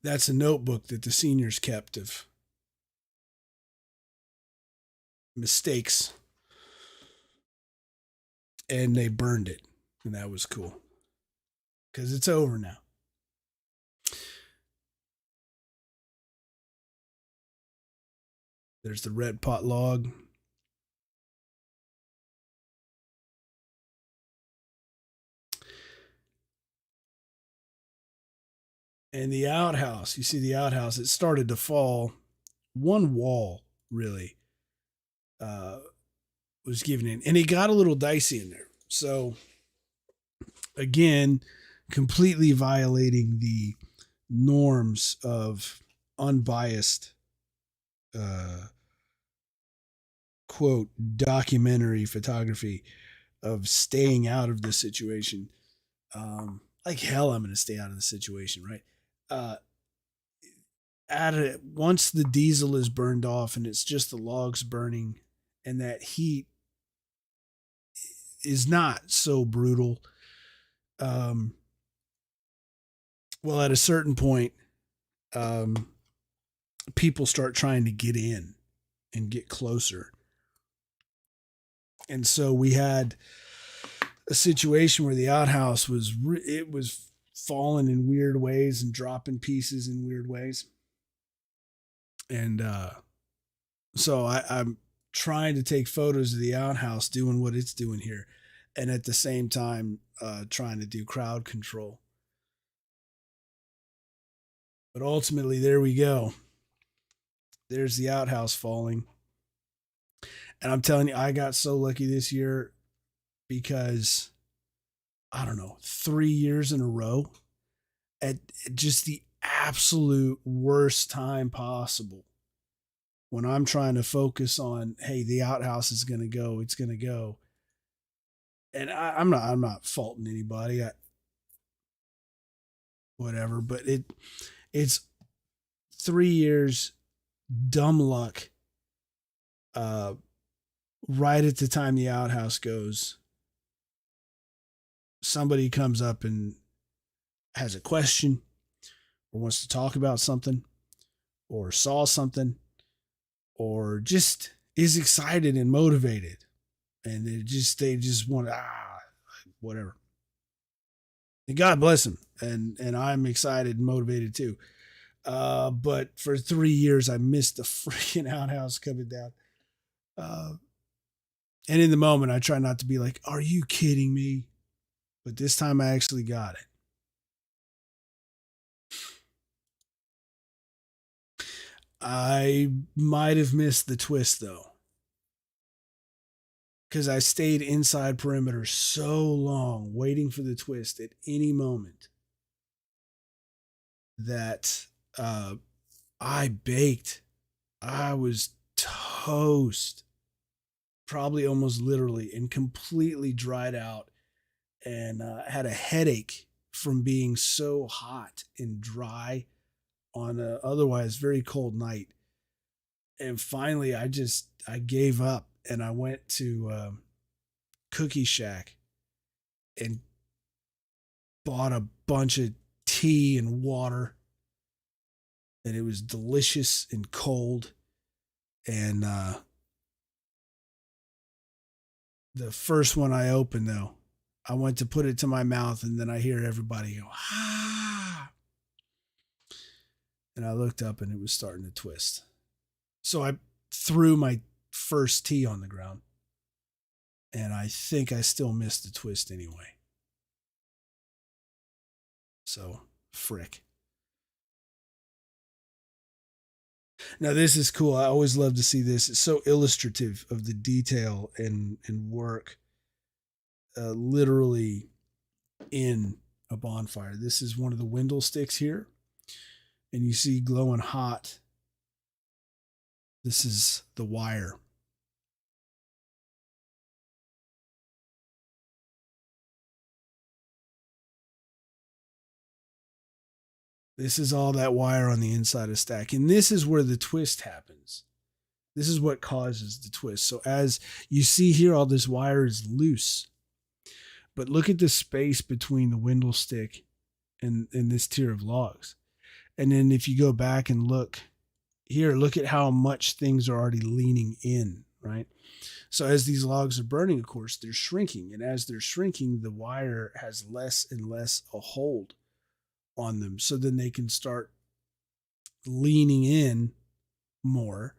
that's a notebook that the seniors kept of mistakes, and they burned it, and that was cool because it's over now. There's the red pot log. And the outhouse, you see the outhouse, it started to fall. One wall really uh, was given in, and it got a little dicey in there. So, again, completely violating the norms of unbiased uh, quote documentary photography of staying out of the situation. Like hell, I'm going to stay out of the situation, right? Uh, once the diesel is burned off and it's just the logs burning, and that heat is not so brutal. Um, well, at a certain point, um, people start trying to get in and get closer. And so we had a situation where the outhouse it was falling in weird ways and dropping pieces in weird ways. And so I'm trying to take photos of the outhouse doing what it's doing here, and at the same time trying to do crowd control. But ultimately, there we go. There's the outhouse falling. And I'm telling you, I got so lucky this year because, I don't know, 3 years in a row at just the absolute worst time possible. When I'm trying to focus on, hey, the outhouse is going to go, it's going to go. And I'm not faulting anybody. Whatever, but it's 3 years dumb luck. Right at the time the outhouse goes, somebody comes up and has a question or wants to talk about something or saw something or just is excited and motivated, and they just want whatever. And God bless them, and I'm excited and motivated too. But for 3 years I missed the freaking outhouse coming down. And in the moment I try not to be like, are you kidding me? But this time I actually got it. I might have missed the twist though, because I stayed inside perimeter so long waiting for the twist at any moment that I baked. I was toast, probably almost literally, and completely dried out, and had a headache from being so hot and dry on a otherwise very cold night. And finally, I gave up and I went to Cookie Shack and bought a bunch of tea and water, and it was delicious and cold. And the first one I opened, though, I went to put it to my mouth, and then I hear everybody go, ah. And I looked up, and it was starting to twist. So I threw my first tea on the ground, and I think I still missed the twist anyway. So, frick. Now, this is cool. I always love to see this. It's so illustrative of the detail and work literally in a bonfire. This is one of the windle sticks here, and you see glowing hot. This is the wire. This is all that wire on the inside of stack. And this is where the twist happens. This is what causes the twist. So as you see here, all this wire is loose. But look at the space between the windle stick and this tier of logs. And then if you go back and look here, look at how much things are already leaning in, right? So as these logs are burning, of course, they're shrinking. And as they're shrinking, the wire has less and less a hold on them. So then they can start leaning in more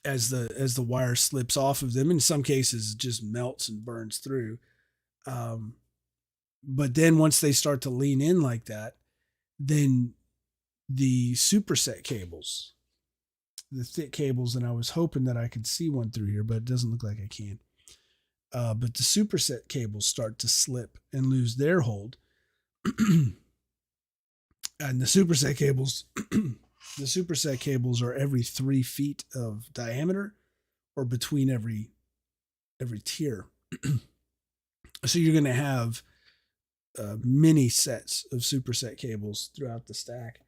as the wire slips off of them. In some cases, it just melts and burns through. But then once they start to lean in like that, then the superset cables, the thick cables, and I was hoping that I could see one through here, but it doesn't look like I can. But the superset cables start to slip and lose their hold. And the superset cables The superset cables are every 3 feet of diameter, or between every tier. So you're going to have many sets of superset cables throughout the stack.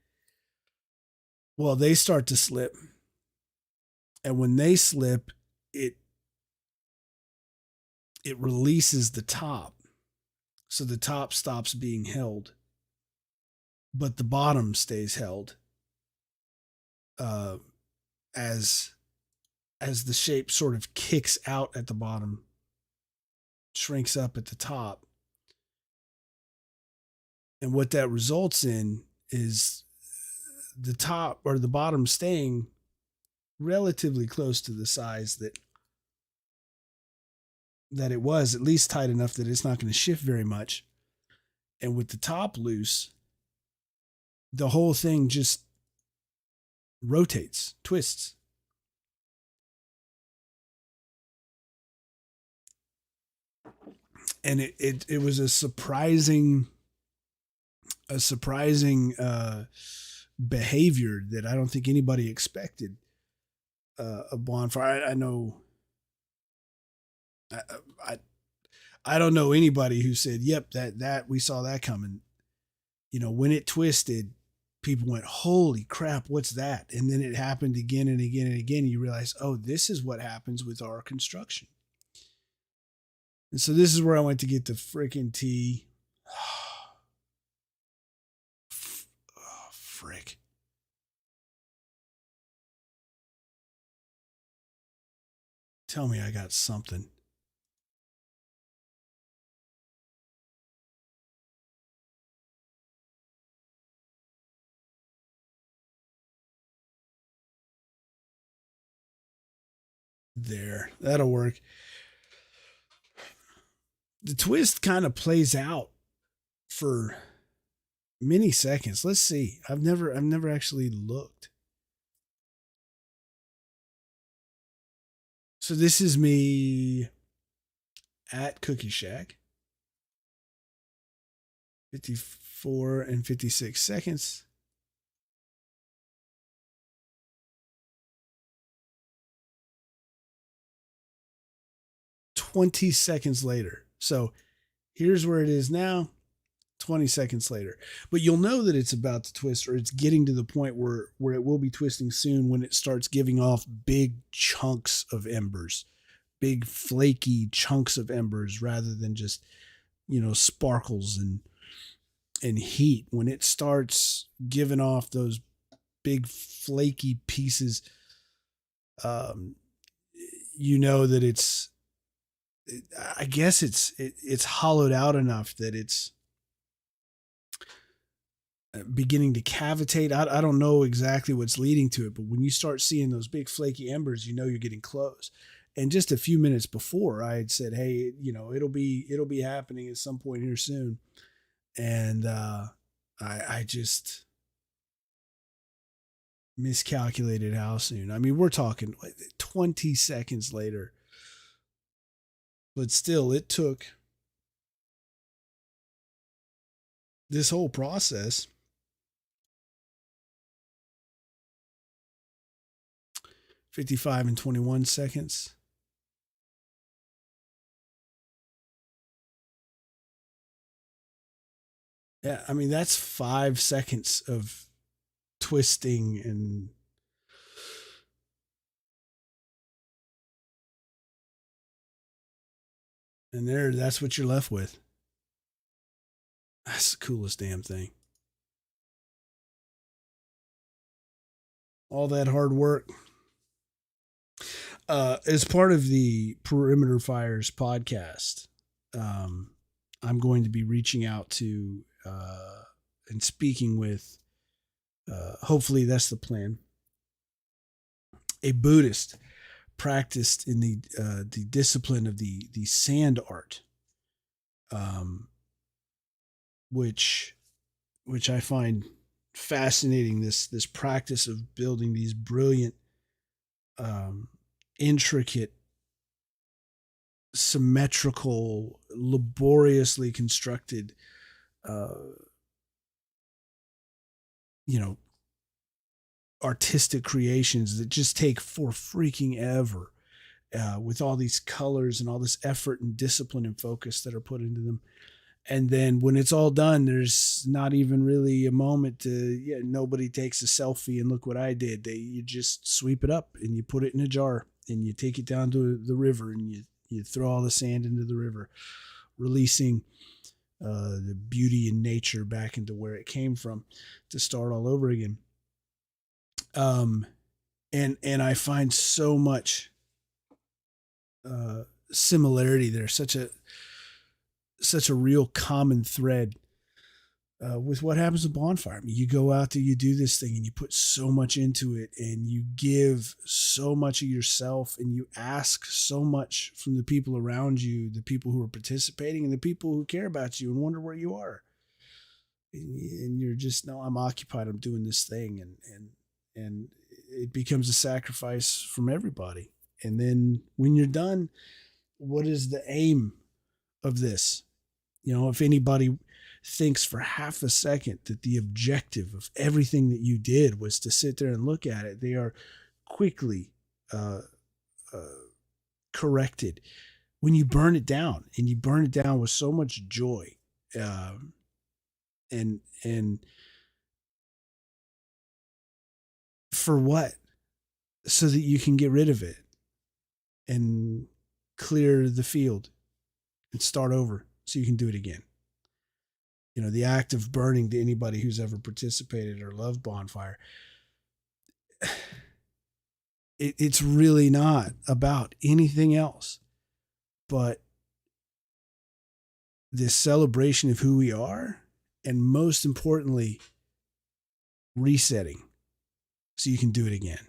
Well, they start to slip, and when they slip, it it releases the top, so the top stops being held, but the bottom stays held. Uh, as as the shape sort of kicks out at the bottom, shrinks up at the top, and what that results in is the top or the bottom staying relatively close to the size that it was, at least tight enough that it's not going to shift very much. And with the top loose, the whole thing just rotates, twists. And it was a surprising behavior that I don't think anybody expected. A bonfire. I know. I I don't know anybody who said, "Yep, that we saw that coming." When it twisted, people went, "Holy crap, what's that?" And then it happened again and again and again. And you realize, oh, this is what happens with our construction. And so this is where I went to get the freaking tea. Oh, frick. Tell me I got something. There, that'll work. The twist kind of plays out for many seconds. Let's see. I've never actually looked. So this is me at Cookie Shack. 54 and 56 seconds. "20 seconds later." So here's where it is now, 20 seconds later. But you'll know that it's about to twist, or it's getting to the point where it will be twisting soon, when it starts giving off big chunks of embers, big flaky chunks of embers, rather than just, sparkles and heat. When it starts giving off those big flaky pieces, um, you know that I guess it's hollowed out enough that it's beginning to cavitate. I don't know exactly what's leading to it, but when you start seeing those big flaky embers, you know you're getting close. And just a few minutes before, I had said, "Hey, it'll be happening at some point here soon." And I just miscalculated how soon. I mean, we're talking 20 seconds later. But still, it took this whole process 55 and 21 seconds. Yeah, I mean, that's 5 seconds of twisting, and that's what you're left with. That's the coolest damn thing. All that hard work. As part of the Perimeter Fires podcast, um, I'm going to be reaching out to and speaking with, hopefully that's the plan, a Buddhist practiced in the discipline of the sand art, um, which I find fascinating. This practice of building these brilliant, intricate, symmetrical, laboriously constructed, uh, you know, artistic creations that just take for freaking ever, with all these colors and all this effort and discipline and focus that are put into them. And then when it's all done, there's not even really a moment to, yeah, nobody takes a selfie and look what I did. You just sweep it up and you put it in a jar and you take it down to the river and you throw all the sand into the river, releasing the beauty and nature back into where it came from to start all over again. Um, and I find so much similarity there, such a real common thread with what happens with bonfire. I mean, you go out there, you do this thing, and you put so much into it, and you give so much of yourself, and you ask so much from the people around you, the people who are participating, and the people who care about you and wonder where you are. And you're just, no, I'm occupied. I'm doing this thing, and it becomes a sacrifice from everybody. And then when you're done, what is the aim of this? You know, if anybody thinks for half a second that the objective of everything that you did was to sit there and look at it, they are quickly uh, uh, corrected. When you burn it down, and you burn it down with so much joy, and for what? So that you can get rid of it and clear the field and start over so you can do it again. You know, the act of burning, to anybody who's ever participated or loved bonfire, it's really not about anything else but this celebration of who we are, and most importantly, resetting so you can do it again.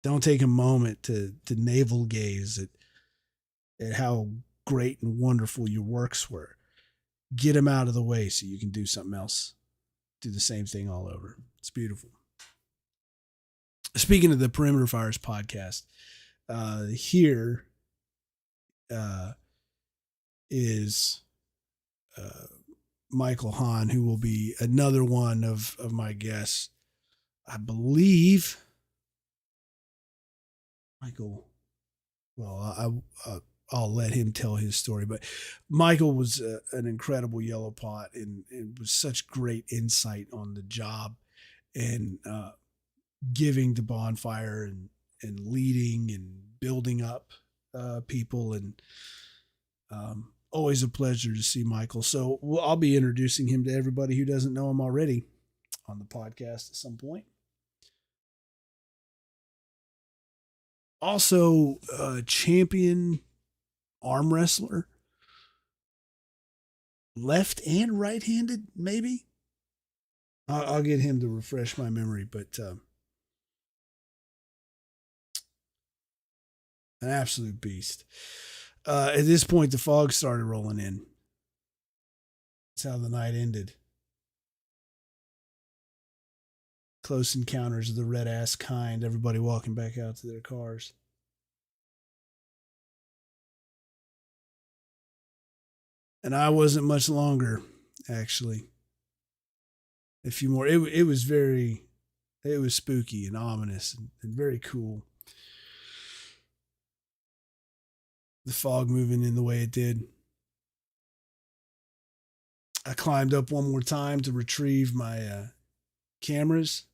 Don't take a moment to navel gaze at how great and wonderful your works were. Get them out of the way so you can do something else. Do the same thing all over. It's beautiful. Speaking of the Perimeter Fires podcast, here is Michael Hahn, who will be another one of my guests. I believe Michael, well, I'll let him tell his story, but Michael was an incredible yellow pot, and was such great insight on the job, and giving to bonfire, and leading and building up people, and always a pleasure to see Michael. So I'll be introducing him to everybody who doesn't know him already on the podcast at some point. Also, champion arm wrestler, left and right handed, maybe. I'll get him to refresh my memory, but an absolute beast. At this point, the fog started rolling in. That's how the night ended. Close encounters of the red ass kind, everybody walking back out to their cars. And I wasn't much longer, actually. A few more. It was spooky and ominous, and very cool. The fog moving in the way it did. I climbed up one more time to retrieve my cameras.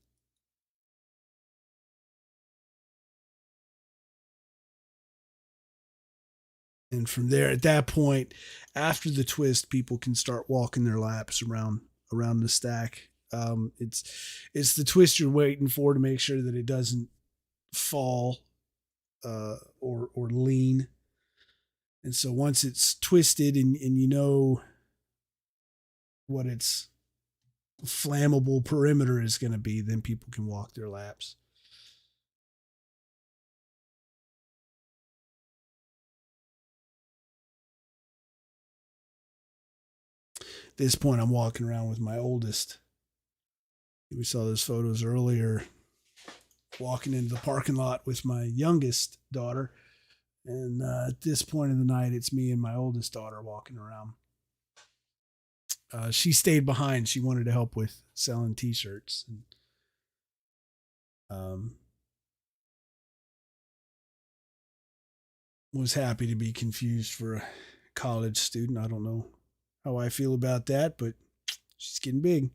And from there, at that point, after the twist, people can start walking their laps around the stack. It's the twist you're waiting for to make sure that it doesn't fall or lean. And so once it's twisted, and you know what its flammable perimeter is going to be, then people can walk their laps. At this point, I'm walking around with my oldest. We saw those photos earlier, walking into the parking lot with my youngest daughter. And at this point in the night, it's me and my oldest daughter walking around. She stayed behind. She wanted to help with selling T-shirts. And Um, was happy to be confused for a college student. I don't know how I feel about that, but she's getting big.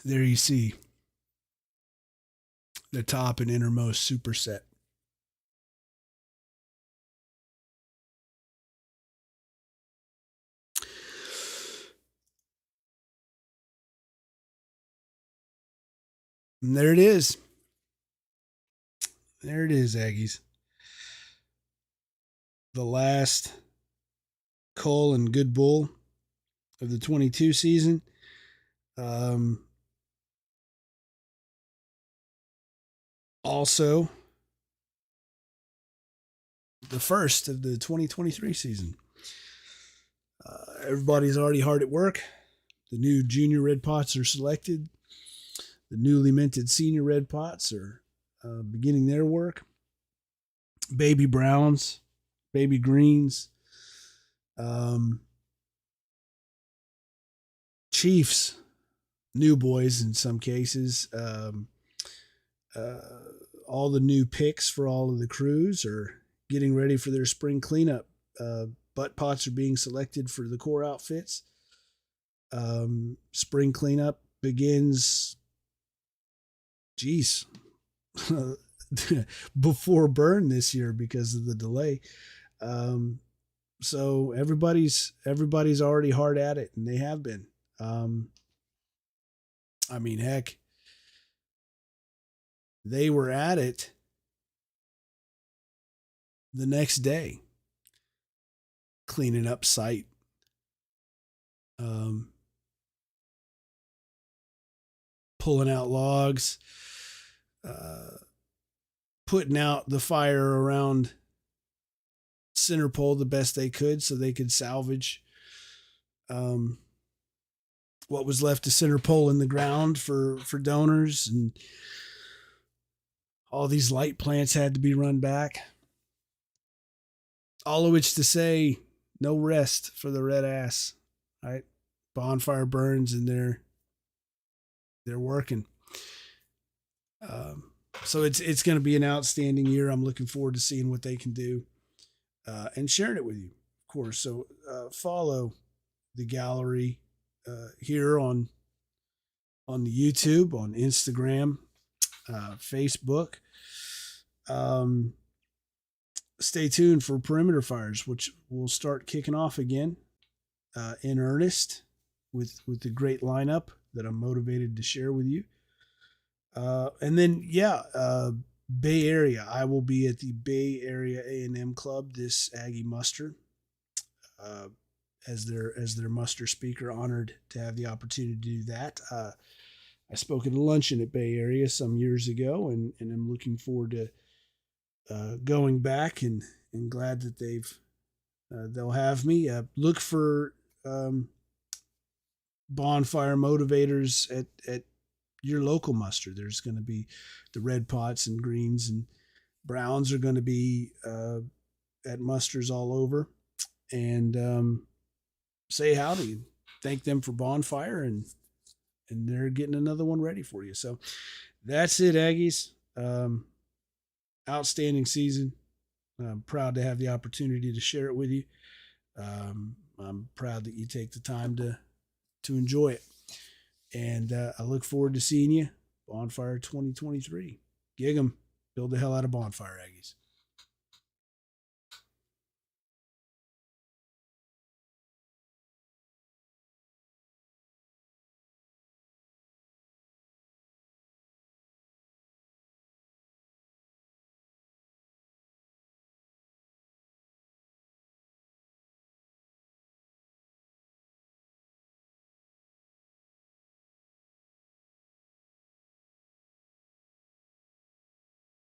There you see the top and innermost superset. And there it is. There it is, Aggies. The last Cull and Good Bull of the 22 season. Um, also, the first of the 2023 season. Everybody's already hard at work. The new junior red pots are selected. The newly minted senior red pots are beginning their work. Baby browns, baby greens, Chiefs, new boys in some cases. Uh, all the new picks for all of the crews are getting ready for their spring cleanup. Butt pots are being selected for the core outfits. Spring cleanup begins, geez, before burn this year because of the delay. So everybody's already hard at it, and they have been. I mean, heck, they were at it the next day, cleaning up site. Um, Pulling out logs, putting out the fire around center pole the best they could so they could salvage what was left of center pole in the ground for donors, and all these light plants had to be run back. All of which to say, no rest for the red ass, right? Bonfire burns and they're working. So it's going to be an outstanding year. I'm looking forward to seeing what they can do and sharing it with you, of course. So follow the gallery here on the YouTube, on Instagram, Facebook. Stay tuned for Perimeter Fires, which will start kicking off again in earnest with the great lineup that I'm motivated to share with you. And then, Bay Area. I will be at the Bay Area A&M Club this Aggie muster as their muster speaker. Honored to have the opportunity to do that. I spoke at a luncheon at Bay Area some years ago, and I'm looking forward to going back, and glad that they'll have me. Look for bonfire motivators at your local muster. There's going to be the red pots and greens and browns are going to be at musters all over, and say howdy, thank them for bonfire, and they're getting another one ready for you. So that's it, Aggies. Outstanding season. I'm proud to have the opportunity to share it with you. I'm proud that you take the time to enjoy it. And I look forward to seeing you. Bonfire 2023. Gig 'em. Build the hell out of bonfire, Aggies.